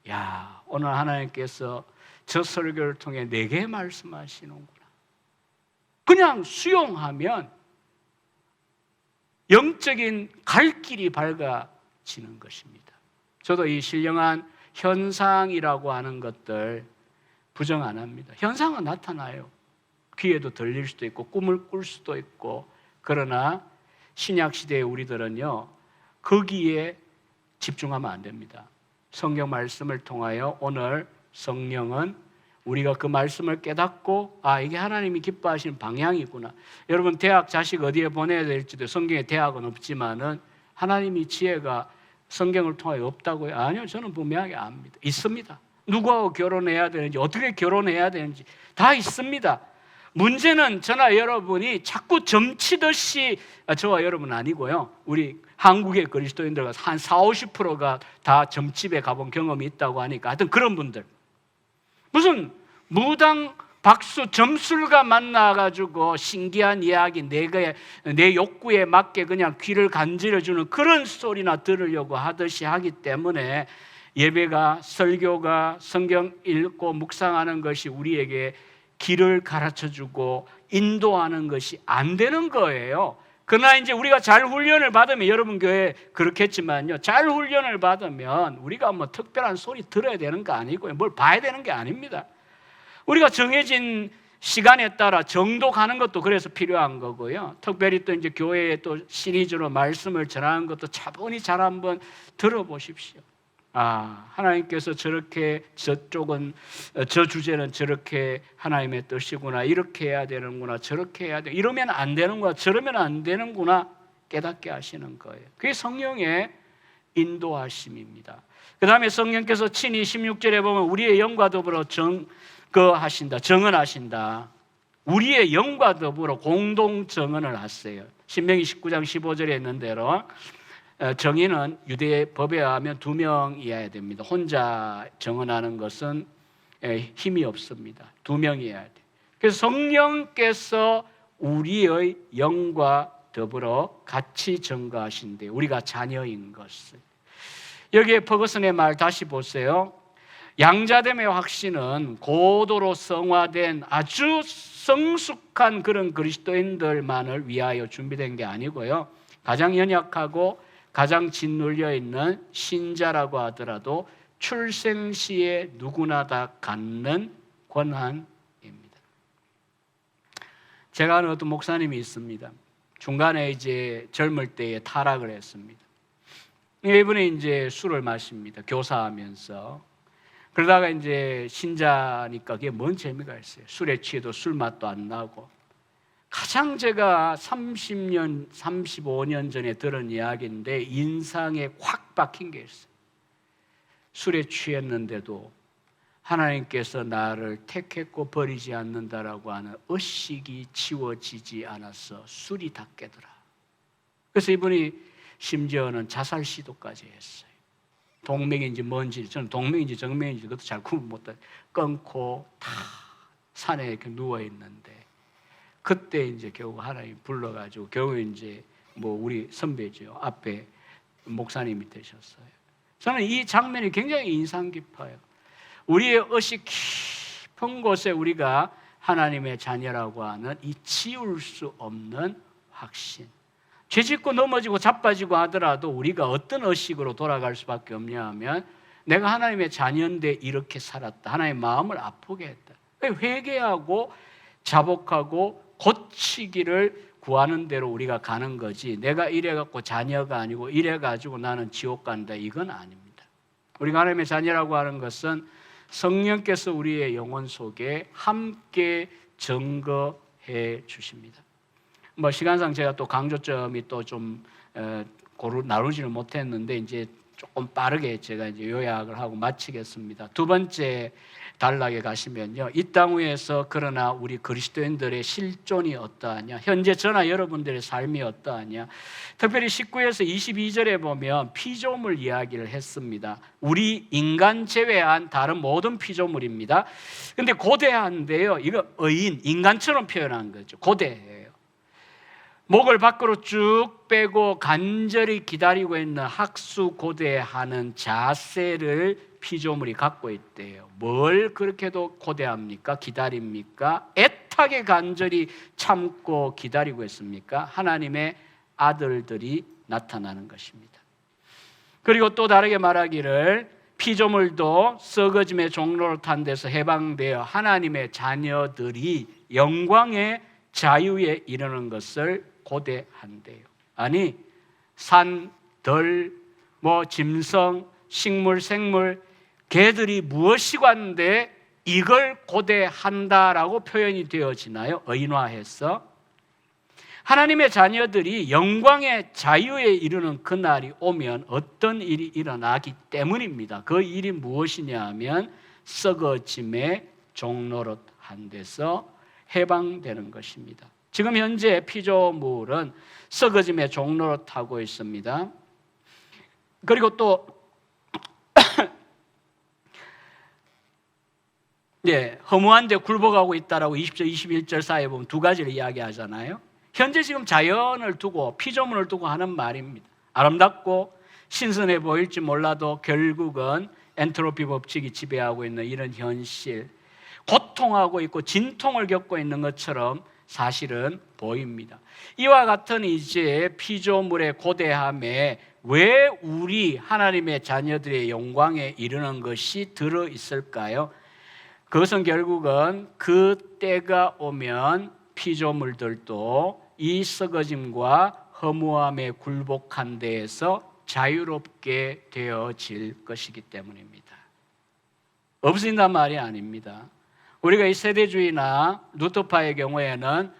야, 오늘 하나님께서 저 설교를 통해 내게 말씀하시는구나. 그냥 수용하면 영적인 갈 길이 밝아지는 것입니다. 저도 이 신령한 현상이라고 하는 것들 부정 안 합니다. 현상은 나타나요. 귀에도 들릴 수도 있고 꿈을 꿀 수도 있고. 그러나 신약 시대의 우리들은요, 거기에 집중하면 안 됩니다. 성경 말씀을 통하여 오늘 성령은 우리가 그 말씀을 깨닫고 이게 하나님이 기뻐하시는 방향이구나. 여러분 대학 자식 어디에 보내야 될지도 성경에 대학은 없지만은 하나님이 지혜가 성경을 통하여 없다고요? 아니요, 저는 분명하게 압니다. 있습니다. 누구하고 결혼해야 되는지 어떻게 결혼해야 되는지 다 있습니다. 문제는 저나 여러분이 자꾸 점치듯이, 저와 여러분 아니고요, 우리 한국의 그리스도인들 한 40~50%가 다 점집에 가본 경험이 있다고 하니까 하여튼 그런 분들 무슨 무당 박수 점술가 만나가지고 신기한 이야기 내 욕구에 맞게 그냥 귀를 간지러주는 그런 소리나 들으려고 하듯이 하기 때문에 예배가, 설교가, 성경 읽고 묵상하는 것이 우리에게 길을 가르쳐주고 인도하는 것이 안 되는 거예요. 그러나 이제 우리가 잘 훈련을 받으면, 여러분 교회 그렇겠지만요, 잘 훈련을 받으면 우리가 뭐 특별한 소리 들어야 되는 거 아니고요, 뭘 봐야 되는 게 아닙니다. 우리가 정해진 시간에 따라 정독하는 것도 그래서 필요한 거고요. 특별히 또 이제 교회에 또 시리즈로 말씀을 전하는 것도 차분히 잘 한번 들어보십시오. 하나님께서 저렇게, 저쪽은, 저 주제는 저렇게 하나님의 뜻이구나, 이렇게 해야 되는구나, 저렇게 해야 돼, 이러면 안 되는구나, 저러면 안 되는구나 깨닫게 하시는 거예요. 그게 성령의 인도하심입니다. 그 다음에 성령께서 친히 16절에 보면 우리의 영과 더불어 정언하신다. 우리의 영과 더불어 공동 정언을 하세요. 신명기 19장 15절에 있는 대로 정인은 유대 법에 의하면 2명이어야 됩니다. 혼자 정언하는 것은 힘이 없습니다. 2명이어야 돼요. 그래서 성령께서 우리의 영과 더불어 같이 증거하신대요. 우리가 자녀인 것을. 여기에 퍼거슨의 말 다시 보세요. 양자됨의 확신은 고도로 성화된 아주 성숙한 그런 그리스도인들만을 위하여 준비된 게 아니고요, 가장 연약하고 가장 짓눌려 있는 신자라고 하더라도 출생 시에 누구나 다 갖는 권한입니다. 제가 아는 어떤 목사님이 있습니다. 중간에 이제 젊을 때에 타락을 했습니다. 이분이 이제 술을 마십니다. 교사하면서. 그러다가 이제 신자니까 그게 뭔 재미가 있어요. 술에 취해도 술 맛도 안 나고. 가장 제가 30년, 35년 전에 들은 이야기인데 인상에 확 박힌 게 있어요. 술에 취했는데도 하나님께서 나를 택했고 버리지 않는다라고 하는 의식이 지워지지 않아서 술이 다 깨더라. 그래서 이분이 심지어는 자살 시도까지 했어요. 동맥인지 뭔지, 저는 동맥인지 정맥인지 그것도 잘 구분 못해. 끊고 다 산에 이렇게 누워 있는데 그때 이제 결국 하나님 불러가지고 결국 이제 뭐 우리 선배죠. 앞에 목사님이 되셨어요. 저는 이 장면이 굉장히 인상 깊어요. 우리의 의식 깊은 곳에 우리가 하나님의 자녀라고 하는 이 지울 수 없는 확신. 죄 짓고 넘어지고 자빠지고 하더라도 우리가 어떤 의식으로 돌아갈 수밖에 없냐 하면 내가 하나님의 자녀인데 이렇게 살았다. 하나님의 마음을 아프게 했다. 회개하고 자복하고 고치기를 구하는 대로 우리가 가는 거지 내가 이래갖고 자녀가 아니고 이래가지고 나는 지옥 간다 이건 아닙니다. 우리가 하나님의 자녀라고 하는 것은 성령께서 우리의 영혼 속에 함께 증거해 주십니다. 뭐 시간상 제가 또 강조점이 또 좀 나누지는 못했는데 이제 조금 빠르게 제가 이제 요약을 하고 마치겠습니다. 두 번째 단락에 가시면요, 이 땅 위에서 그러나 우리 그리스도인들의 실존이 어떠하냐, 현재 저나 여러분들의 삶이 어떠하냐. 특별히 19에서 22절에 보면 피조물 이야기를 했습니다. 우리 인간 제외한 다른 모든 피조물입니다. 근데 고대한데요, 이거 의인, 인간처럼 표현한 거죠. 고대해요. 목을 밖으로 쭉 빼고 간절히 기다리고 있는 학수고대하는 자세를 피조물이 갖고 있대요. 뭘 그렇게도 고대합니까? 기다립니까? 애타게 간절히 참고 기다리고 있습니까? 하나님의 아들들이 나타나는 것입니다. 그리고 또 다르게 말하기를 피조물도 썩어짐의 종로를 탄 데서 해방되어 하나님의 자녀들이 영광의 자유에 이르는 것을 고대한대요. 아니 산, 들, 뭐 짐승, 식물, 생물, 개들이 무엇이관데 이걸 고대한다라고 표현이 되어지나요? 의인화해서 하나님의 자녀들이 영광의 자유에 이르는 그날이 오면 어떤 일이 일어나기 때문입니다. 그 일이 무엇이냐 하면 썩어짐의 종노릇한 데서 해방되는 것입니다. 지금 현재 피조물은 썩어짐의 종로를 타고 있습니다. 그리고 또 허무한 데 굴복하고 있다라고 20절, 21절 사이에 보면 두 가지를 이야기하잖아요. 현재 지금 자연을 두고 피조물을 두고 하는 말입니다. 아름답고 신선해 보일지 몰라도 결국은 엔트로피 법칙이 지배하고 있는 이런 현실, 고통하고 있고 진통을 겪고 있는 것처럼 사실은 보입니다. 이와 같은 이제 피조물의 고대함에 왜 우리 하나님의 자녀들의 영광에 이르는 것이 들어 있을까요? 그것은 결국은 그 때가 오면 피조물들도 이 썩어짐과 허무함에 굴복한 데에서 자유롭게 되어질 것이기 때문입니다. 없어진단 말이 아닙니다. 우리가 이 세대주의나 루터파의 경우에는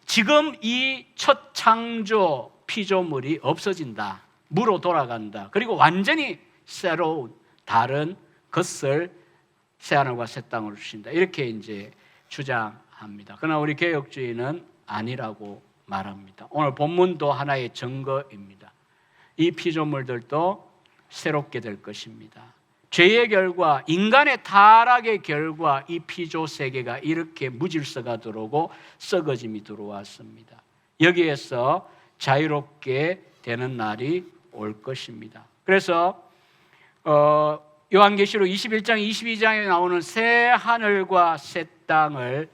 지금 이 첫 창조 피조물이 없어진다, 무로 돌아간다, 그리고 완전히 새로운 다른 것을 새하늘과 새 땅으로 주신다, 이렇게 이제 주장합니다. 그러나 우리 개혁주의는 아니라고 말합니다. 오늘 본문도 하나의 증거입니다. 이 피조물들도 새롭게 될 것입니다. 죄의 결과, 인간의 타락의 결과 이 피조 세계가 이렇게 무질서가 들어오고 썩어짐이 들어왔습니다. 여기에서 자유롭게 되는 날이 올 것입니다. 그래서 요한계시록 21장, 22장에 나오는 새 하늘과 새 땅을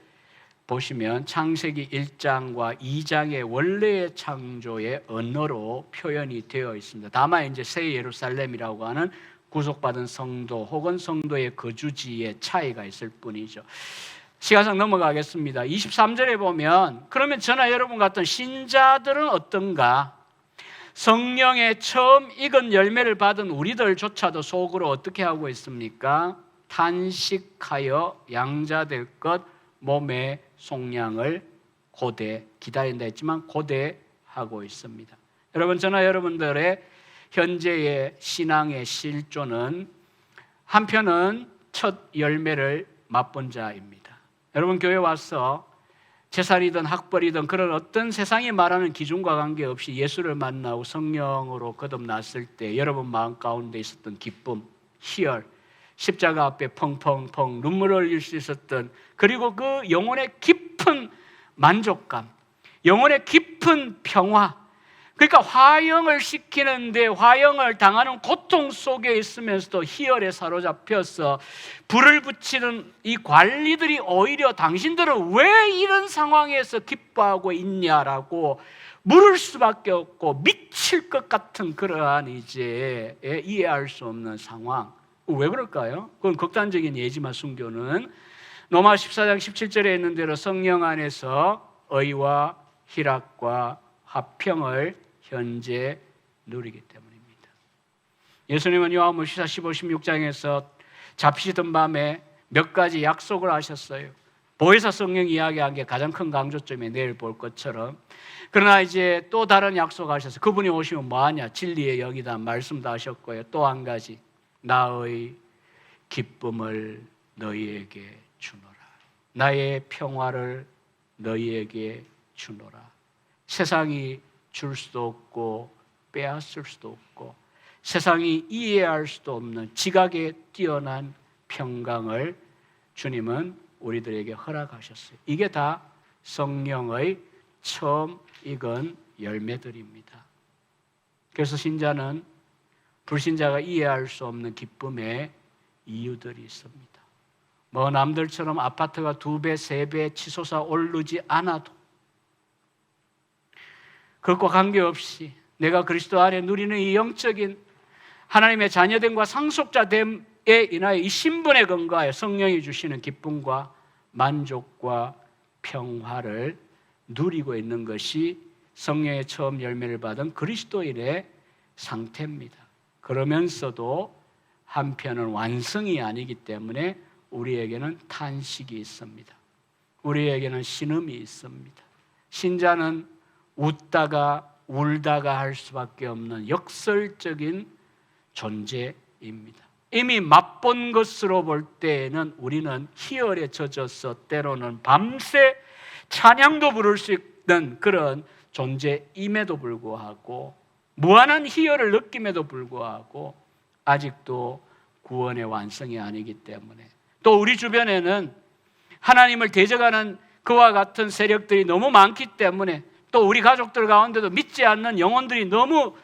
보시면 창세기 1장과 2장의 원래의 창조의 언어로 표현이 되어 있습니다. 다만 이제 새 예루살렘이라고 하는 구속받은 성도 혹은 성도의 거주지의 차이가 있을 뿐이죠. 시간상 넘어가겠습니다. 23절에 보면 그러면 저나 여러분 같은 신자들은 어떤가? 성령의 처음 익은 열매를 받은 우리들조차도 속으로 어떻게 하고 있습니까? 탄식하여 양자될 것 몸의 속량을 고대 기다린다 했지만 고대하고 있습니다. 여러분, 저나 여러분들의 현재의 신앙의 실조는 한편은 첫 열매를 맛본 자입니다. 여러분, 교회 와서 재산이든 학벌이든 그런 어떤 세상이 말하는 기준과 관계없이 예수를 만나고 성령으로 거듭났을 때 여러분 마음 가운데 있었던 기쁨, 희열, 십자가 앞에 펑펑펑 눈물을 흘릴 수 있었던, 그리고 그 영혼의 깊은 만족감, 영혼의 깊은 평화, 그러니까 화형을 시키는데 화형을 당하는 고통 속에 있으면서도 희열에 사로잡혀서 불을 붙이는 이 관리들이 오히려 당신들은 왜 이런 상황에서 기뻐하고 있냐라고 물을 수밖에 없고 미칠 것 같은 그러한 이제 이해할 수 없는 상황. 왜 그럴까요? 그건 극단적인 예지만 순교는 로마 14장 17절에 있는 대로 성령 안에서 의와 희락과 화평을 현재 누리기 때문입니다. 예수님은 요한복음 15, 16장에서 잡히시던 밤에 몇 가지 약속을 하셨어요. 보혜사 성령 이야기한 게 가장 큰 강조점에 내일 볼 것처럼. 그러나 이제 또 다른 약속을 하셨어요. 그분이 오시면 뭐하냐? 진리의 영이다 말씀도 하셨고요. 또 한 가지, 나의 기쁨을 너희에게 주노라. 나의 평화를 너희에게 주노라. 세상이 줄 수도 없고 빼앗을 수도 없고 세상이 이해할 수도 없는 지각에 뛰어난 평강을 주님은 우리들에게 허락하셨어요. 이게 다 성령의 처음 익은 열매들입니다. 그래서 신자는 불신자가 이해할 수 없는 기쁨의 이유들이 있습니다. 뭐 남들처럼 아파트가 2배, 3배 치솟아 오르지 않아도 그것과 관계없이 내가 그리스도 안에 누리는 이 영적인 하나님의 자녀됨과 상속자됨에 인하여 이 신분에 근거하여 성령이 주시는 기쁨과 만족과 평화를 누리고 있는 것이 성령의 처음 열매를 받은 그리스도인의 상태입니다. 그러면서도 한편은 완성이 아니기 때문에 우리에게는 탄식이 있습니다. 우리에게는 신음이 있습니다. 신자는 웃다가 울다가 할 수밖에 없는 역설적인 존재입니다. 이미 맛본 것으로 볼 때에는 우리는 희열에 젖어서 때로는 밤새 찬양도 부를 수 있는 그런 존재임에도 불구하고 무한한 희열을 느낌에도 불구하고 아직도 구원의 완성이 아니기 때문에 또 우리 주변에는 하나님을 대적하는 그와 같은 세력들이 너무 많기 때문에 또 우리 가족들 가운데도 믿지 않는 영혼들이 너무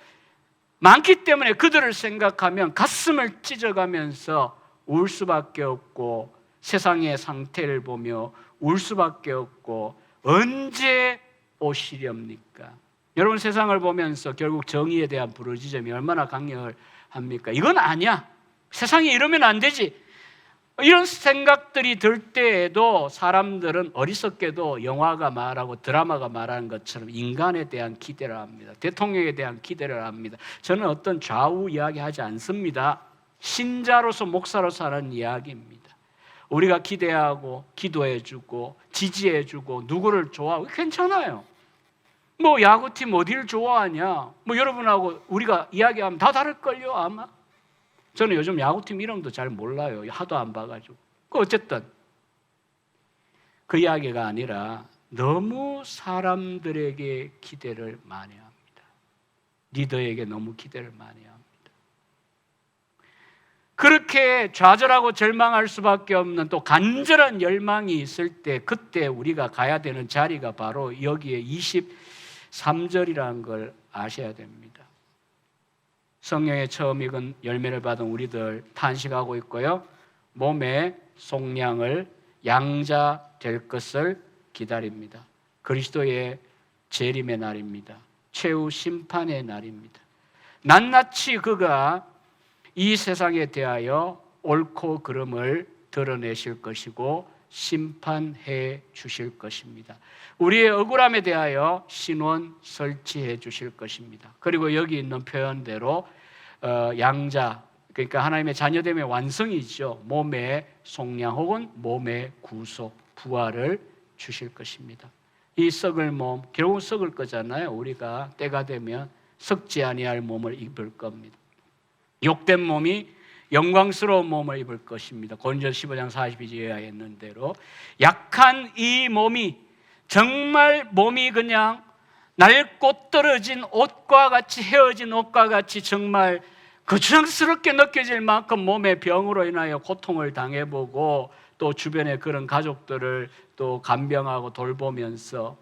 많기 때문에 그들을 생각하면 가슴을 찢어가면서 울 수밖에 없고 세상의 상태를 보며 울 수밖에 없고 언제 오시렵니까? 여러분, 세상을 보면서 결국 정의에 대한 부르짖음이 얼마나 강렬합니까? 이건 아니야. 세상이 이러면 안 되지. 이런 생각들이 들 때에도 사람들은 어리석게도 영화가 말하고 드라마가 말하는 것처럼 인간에 대한 기대를 합니다. 대통령에 대한 기대를 합니다. 저는 어떤 좌우 이야기하지 않습니다. 신자로서 목사로서 하는 이야기입니다. 우리가 기대하고 기도해주고 지지해주고 누구를 좋아하고 괜찮아요. 뭐 야구팀 어디를 좋아하냐? 뭐 여러분하고 우리가 이야기하면 다 다를걸요 아마? 저는 요즘 야구팀 이름도 잘 몰라요. 하도 안 봐가지고. 어쨌든 그 이야기가 아니라 너무 사람들에게 기대를 많이 합니다. 리더에게 너무 기대를 많이 합니다. 그렇게 좌절하고 절망할 수밖에 없는 또 간절한 열망이 있을 때 그때 우리가 가야 되는 자리가 바로 여기에 23절이라는 걸 아셔야 됩니다. 성령의 처음 익은 열매를 받은 우리들 탄식하고 있고요. 몸의 속량을 양자 될 것을 기다립니다. 그리스도의 재림의 날입니다. 최후 심판의 날입니다. 낱낱이 그가 이 세상에 대하여 옳고 그름을 드러내실 것이고 심판해 주실 것입니다. 우리의 억울함에 대하여 신원 설치해 주실 것입니다. 그리고 여기 있는 표현대로 양자, 그러니까 하나님의 자녀됨의 완성이죠. 몸의 속량 혹은 몸의 구속, 부활을 주실 것입니다. 이 썩을 몸, 결국 썩을 거잖아요. 우리가 때가 되면 썩지 아니할 몸을 입을 겁니다. 욕된 몸이 영광스러운 몸을 입을 것입니다. 고린도전서 15장 42절에 있는 대로 약한 이 몸이 정말 몸이 그냥 낡고 떨어진 옷과 같이 헤어진 옷과 같이 정말 거추장스럽게 느껴질 만큼 몸의 병으로 인하여 고통을 당해보고 또 주변의 그런 가족들을 또 간병하고 돌보면서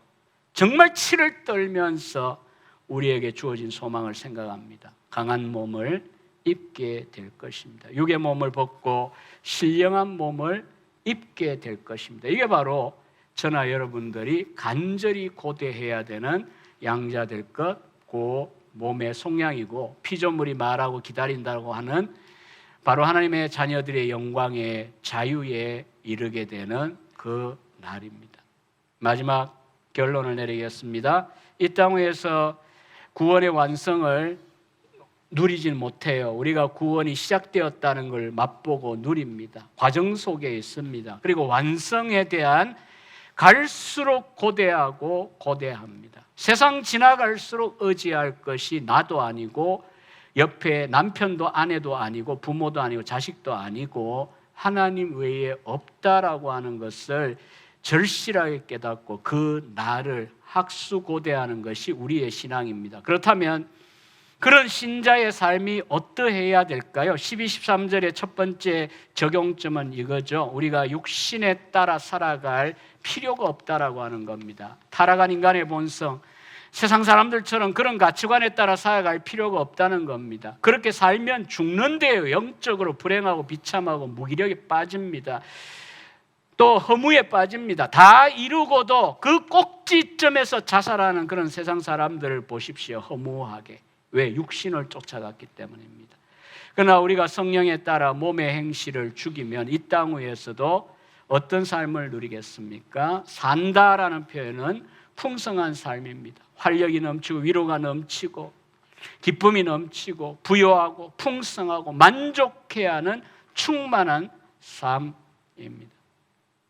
정말 치를 떨면서 우리에게 주어진 소망을 생각합니다. 강한 몸을 입게 될 것입니다. 육의 몸을 벗고 신령한 몸을 입게 될 것입니다. 이게 바로 저나 여러분들이 간절히 고대해야 되는 양자될 것, 그 몸의 속량이고 피조물이 말하고 기다린다고 하는 바로 하나님의 자녀들의 영광의 자유에 이르게 되는 그 날입니다. 마지막 결론을 내리겠습니다. 이 땅 위에서 구원의 완성을 누리진 못해요. 우리가 구원이 시작되었다는 걸 맛보고 누립니다. 과정 속에 있습니다. 그리고 완성에 대한 갈수록 고대하고 고대합니다. 세상 지나갈수록 의지할 것이 나도 아니고 옆에 남편도 아내도 아니고 부모도 아니고 자식도 아니고 하나님 외에 없다라고 하는 것을 절실하게 깨닫고 그 나를 학수고대하는 것이 우리의 신앙입니다. 그렇다면 그런 신자의 삶이 어떠해야 될까요? 12, 13절의 첫 번째 적용점은 이거죠. 우리가 육신에 따라 살아갈 필요가 없다라고 하는 겁니다. 타락한 인간의 본성, 세상 사람들처럼 그런 가치관에 따라 살아갈 필요가 없다는 겁니다. 그렇게 살면 죽는데요. 영적으로 불행하고 비참하고 무기력에 빠집니다. 또 허무에 빠집니다. 다 이루고도 그 꼭지점에서 자살하는 그런 세상 사람들을 보십시오. 허무하게. 왜? 육신을 쫓아갔기 때문입니다. 그러나 우리가 성령에 따라 몸의 행실을 죽이면 이 땅 위에서도 어떤 삶을 누리겠습니까? 산다라는 표현은 풍성한 삶입니다. 활력이 넘치고 위로가 넘치고 기쁨이 넘치고 부요하고 풍성하고 만족해야 하는 충만한 삶입니다.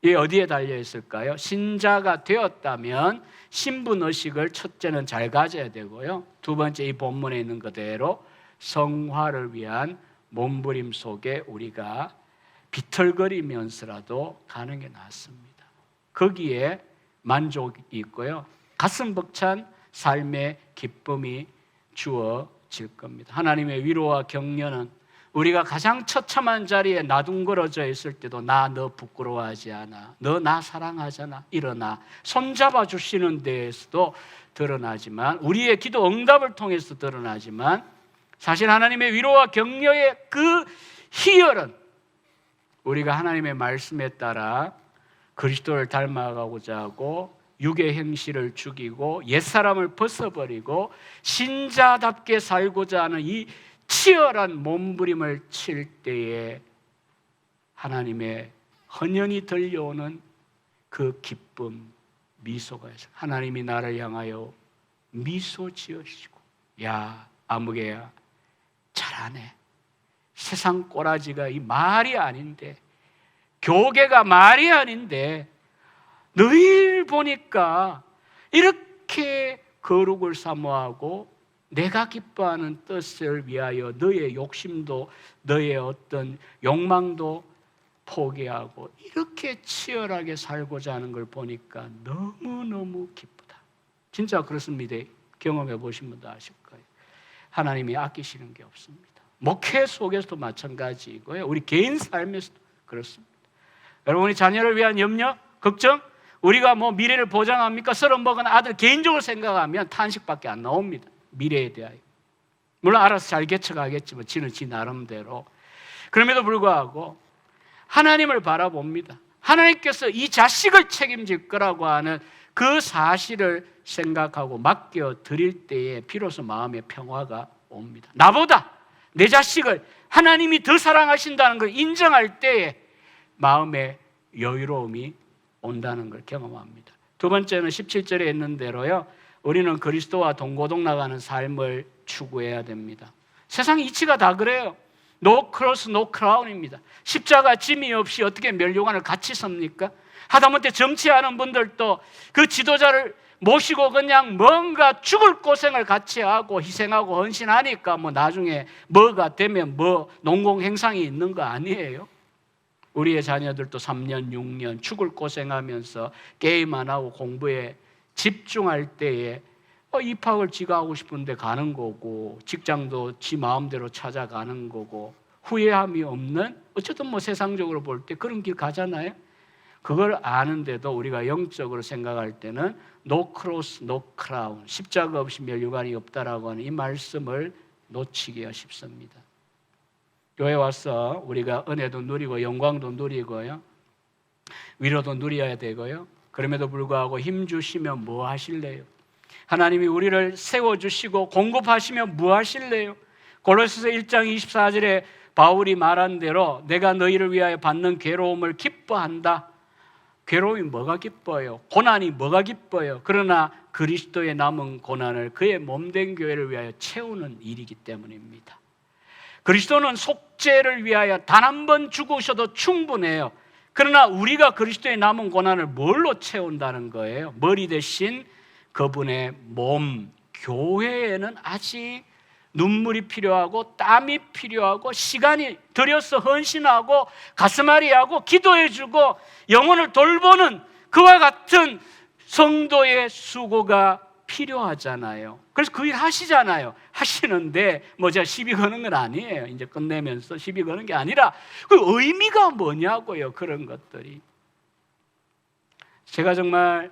이게 어디에 달려 있을까요? 신자가 되었다면 신분의식을 첫째는 잘 가져야 되고요. 두 번째 이 본문에 있는 그대로 성화를 위한 몸부림 속에 우리가 비틀거리면서라도 가는 게 낫습니다. 거기에 만족이 있고요. 가슴 벅찬 삶의 기쁨이 주어질 겁니다. 하나님의 위로와 격려는 우리가 가장 처참한 자리에 나둥거려져 있을 때도 나 너 부끄러워하지 않아. 너 나 사랑하잖아. 일어나. 손잡아 주시는 데에서도 드러나지만 우리의 기도 응답을 통해서 드러나지만 사실 하나님의 위로와 격려의 그 희열은 우리가 하나님의 말씀에 따라 그리스도를 닮아가고자 하고 육의 행실을 죽이고 옛사람을 벗어버리고 신자답게 살고자 하는 이 치열한 몸부림을 칠 때에 하나님의 헌연히 들려오는 그 기쁨, 미소가 있어요. 하나님이 나를 향하여 미소 지으시고 야 아무개야 잘하네. 세상 꼬라지가 이 말이 아닌데 교계가 말이 아닌데 너희를 보니까 이렇게 거룩을 사모하고 내가 기뻐하는 뜻을 위하여 너의 욕심도 너의 어떤 욕망도 포기하고 이렇게 치열하게 살고자 하는 걸 보니까 너무너무 기쁘다. 진짜 그렇습니다. 경험해 보신 분도 아실 거예요. 하나님이 아끼시는 게 없습니다. 목회 속에서도 마찬가지이고요. 우리 개인 삶에서도 그렇습니다. 여러분이 자녀를 위한 염려, 걱정, 우리가 뭐 미래를 보장합니까? 썰어 먹은 아들 개인적으로 생각하면 탄식밖에 안 나옵니다. 미래에 대하여. 물론 알아서 잘 개척하겠지만 지는 지 나름대로. 그럼에도 불구하고 하나님을 바라봅니다. 하나님께서 이 자식을 책임질 거라고 하는 그 사실을 생각하고 맡겨 드릴 때에 비로소 마음의 평화가 옵니다. 나보다 내 자식을 하나님이 더 사랑하신다는 걸 인정할 때에 마음의 여유로움이 온다는 걸 경험합니다. 두 번째는 17절에 있는 대로요, 우리는 그리스도와 동고동락하는 삶을 추구해야 됩니다. 세상 이치가 다 그래요. No cross, no crown입니다. 십자가 짐이 없이 어떻게 멸류관을 같이 섭니까? 하다못해 정치하는 분들도 그 지도자를 모시고 그냥 뭔가 죽을 고생을 같이 하고 희생하고 헌신하니까 뭐 나중에 뭐가 되면 뭐 농공행상이 있는 거 아니에요? 우리의 자녀들도 3년, 6년 죽을 고생하면서 게임 안 하고 공부에 집중할 때에 입학을 지가 하고 싶은데 가는 거고, 직장도 지 마음대로 찾아가는 거고, 후회함이 없는, 어쨌든 뭐 세상적으로 볼 때 그런 길 가잖아요. 그걸 아는데도 우리가 영적으로 생각할 때는 No cross, no crown, 십자가 없이 멸류관이 없다라고 하는 이 말씀을 놓치기가 쉽습니다. 교회 와서 우리가 은혜도 누리고 영광도 누리고요, 위로도 누려야 되고요, 그럼에도 불구하고 힘 주시면 뭐 하실래요? 하나님이 우리를 세워주시고 공급하시면 뭐 하실래요? 골로새서 1장 24절에 바울이 말한 대로 내가 너희를 위하여 받는 괴로움을 기뻐한다. 괴로움이 뭐가 기뻐요? 고난이 뭐가 기뻐요? 그러나 그리스도의 남은 고난을 그의 몸된 교회를 위하여 채우는 일이기 때문입니다. 그리스도는 속죄를 위하여 단 한 번 죽으셔도 충분해요. 그러나 우리가 그리스도의 남은 고난을 뭘로 채운다는 거예요? 머리 대신 그분의 몸, 교회에는 아직 눈물이 필요하고 땀이 필요하고 시간이 들여서 헌신하고 가슴앓이하고 기도해주고 영혼을 돌보는 그와 같은 성도의 수고가 필요하잖아요. 그래서 그 일 하시잖아요. 하시는데 뭐 제가 시비 거는 건 아니에요. 이제 끝내면서 시비 거는 게 아니라 그 의미가 뭐냐고요. 그런 것들이. 제가 정말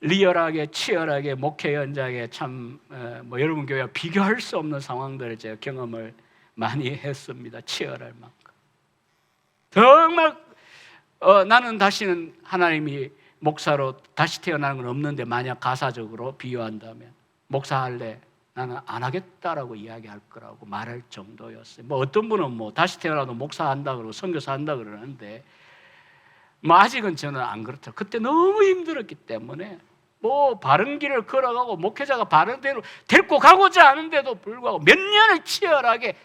리얼하게 치열하게 목회 현장에 참 뭐 여러분 교회와 비교할 수 없는 상황들을 제가 경험을 많이 했습니다. 치열할 만큼. 정말 나는 다시는 하나님이 목사로 다시 태어나는 건 없는데 만약 가사적으로 비유한다면 목사할래? 나는 안 하겠다라고 이야기할 거라고 말할 정도였어요. 뭐 어떤 분은 뭐 다시 태어나도 목사한다 그러고 선교사 한다 그러는데 뭐 아직은 저는 안 그렇죠. 그때 너무 힘들었기 때문에 뭐 바른 길을 걸어가고 목회자가 바른 대로 데리고 가고자 하는데도 불구하고 몇 년을 치열하게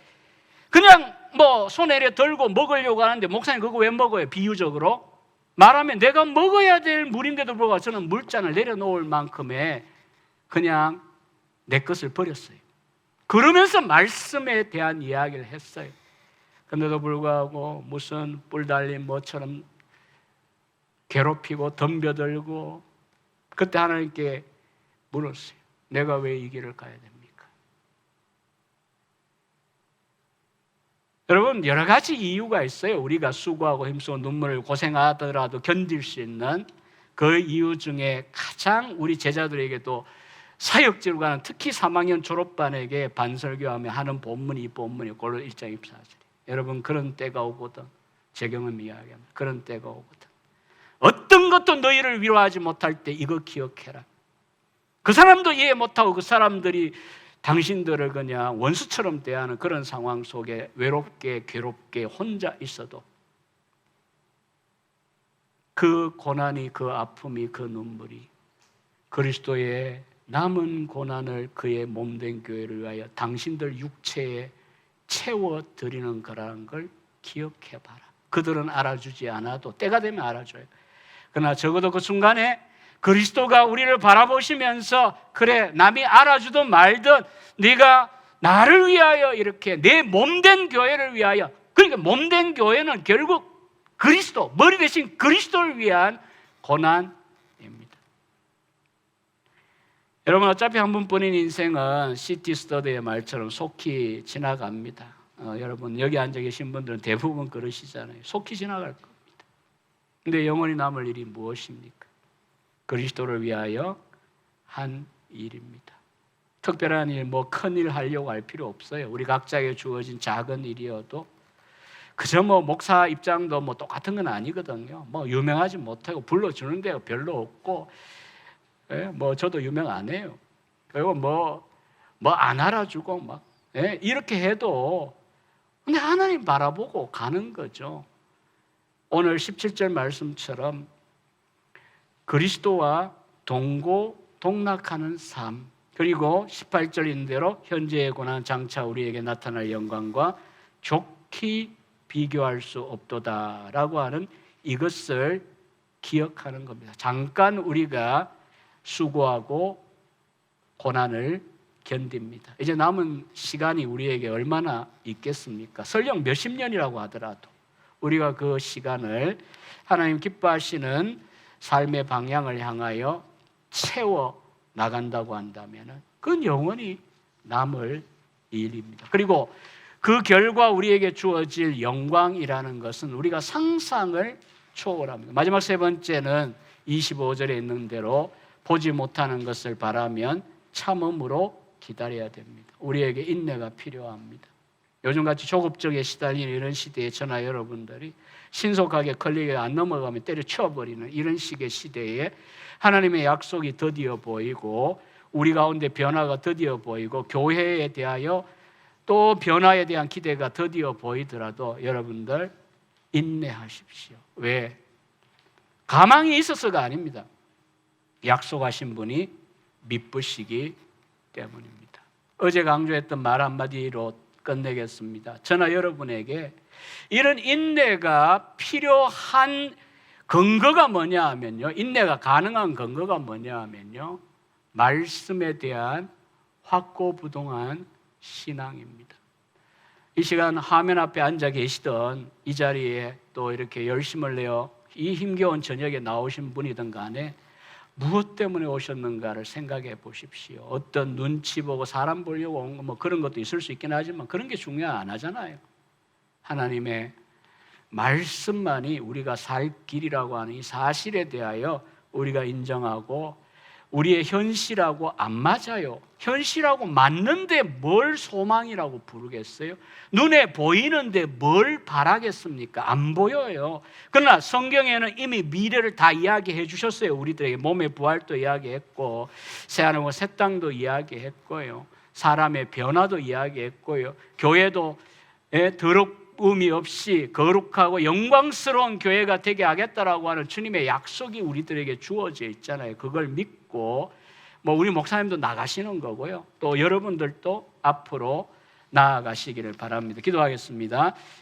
그냥 뭐 손에 들고 먹으려고 하는데 목사님 그거 왜 먹어요? 비유적으로 말하면 내가 먹어야 될 물인데도 불구하고 저는 물잔을 내려놓을 만큼의 그냥 내 것을 버렸어요. 그러면서 말씀에 대한 이야기를 했어요. 그런데도 불구하고 무슨 뿔 달린 모처럼 괴롭히고 덤벼들고 그때 하나님께 물었어요. 내가 왜 이 길을 가야 됩니까? 여러분 여러 가지 이유가 있어요. 우리가 수고하고 힘쓰고 눈물을 고생하더라도 견딜 수 있는 그 이유 중에 가장 우리 제자들에게도 사역지로 가는 특히 3학년 졸업반에게 반설교하며 하는 본문이 이 본문이에요. 골로새 1장 24절. 여러분 그런 때가 오거든. 제 경험 이야기합니다. 그런 때가 오거든. 어떤 것도 너희를 위로하지 못할 때 이거 기억해라. 그 사람도 이해 못하고 그 사람들이 당신들을 그냥 원수처럼 대하는 그런 상황 속에 외롭게 괴롭게 혼자 있어도 그 고난이 그 아픔이 그 눈물이 그리스도의 남은 고난을 그의 몸된 교회를 위하여 당신들 육체에 채워드리는 거라는 걸 기억해봐라. 그들은 알아주지 않아도 때가 되면 알아줘요. 그러나 적어도 그 순간에 그리스도가 우리를 바라보시면서 그래 남이 알아주든 말든 네가 나를 위하여 이렇게 내 몸된 교회를 위하여, 그러니까 몸된 교회는 결국 그리스도, 머리 대신 그리스도를 위한 고난입니다. 여러분 어차피 한 번뿐인 인생은 시티 스터디의 말처럼 속히 지나갑니다. 여러분 여기 앉아 계신 분들은 대부분 그러시잖아요. 속히 지나갈 겁니다. 근데 영원히 남을 일이 무엇입니까? 그리스도를 위하여 한 일입니다. 특별한 일, 뭐 큰 일 하려고 할 필요 없어요. 우리 각자에게 주어진 작은 일이어도 그저 뭐 목사 입장도 뭐 똑같은 건 아니거든요. 뭐 유명하지 못하고 불러주는 데가 별로 없고, 예? 뭐 저도 유명 안 해요. 그리고 뭐 안 알아주고 막, 예? 이렇게 해도 근데 하나님 바라보고 가는 거죠. 오늘 17절 말씀처럼 그리스도와 동고동락하는 삶, 그리고 18절인 대로 현재의 고난 장차 우리에게 나타날 영광과 좋게 비교할 수 없도다라고 하는 이것을 기억하는 겁니다. 잠깐 우리가 수고하고 고난을 견딥니다. 이제 남은 시간이 우리에게 얼마나 있겠습니까? 설령 몇십 년이라고 하더라도 우리가 그 시간을 하나님 기뻐하시는 삶의 방향을 향하여 채워 나간다고 한다면 그건 영원히 남을 일입니다. 그리고 그 결과 우리에게 주어질 영광이라는 것은 우리가 상상을 초월합니다. 마지막 세 번째는 25절에 있는 대로 보지 못하는 것을 바라면 참음으로 기다려야 됩니다. 우리에게 인내가 필요합니다. 요즘같이 조급증에 시달리는 이런 시대에 저나 여러분들이 신속하게 권리에 안 넘어가면 때려쳐버리는 이런 식의 시대에 하나님의 약속이 드디어 보이고 우리 가운데 변화가 드디어 보이고 교회에 대하여 또 변화에 대한 기대가 드디어 보이더라도 여러분들 인내하십시오. 왜? 가망이 있어서가 아닙니다. 약속하신 분이 미쁘시기 때문입니다. 어제 강조했던 말 한마디로 끝내겠습니다. 저나 여러분에게 이런 인내가 필요한 근거가 뭐냐 하면요, 인내가 가능한 근거가 뭐냐 하면요, 말씀에 대한 확고부동한 신앙입니다. 이 시간 화면 앞에 앉아 계시던 이 자리에 또 이렇게 열심을 내어 이 힘겨운 저녁에 나오신 분이든 간에 무엇 때문에 오셨는가를 생각해 보십시오. 어떤 눈치 보고 사람 보려고 온 거 뭐 그런 것도 있을 수 있긴 하지만 그런 게 중요 안 하잖아요. 하나님의 말씀만이 우리가 살 길이라고 하는 이 사실에 대하여 우리가 인정하고 우리의 현실하고 안 맞아요. 현실하고 맞는데 뭘 소망이라고 부르겠어요? 눈에 보이는데 뭘 바라겠습니까? 안 보여요. 그러나 성경에는 이미 미래를 다 이야기해 주셨어요. 우리들에게 몸의 부활도 이야기했고 새하늘과 새 땅도 이야기했고요. 사람의 변화도 이야기했고요. 교회도 더러움이 없이 거룩하고 영광스러운 교회가 되게 하겠다라고 하는 주님의 약속이 우리들에게 주어져 있잖아요. 그걸 믿고 뭐 우리 목사님도 나가시는 거고요. 또 여러분들도 앞으로 나아가시기를 바랍니다. 기도하겠습니다.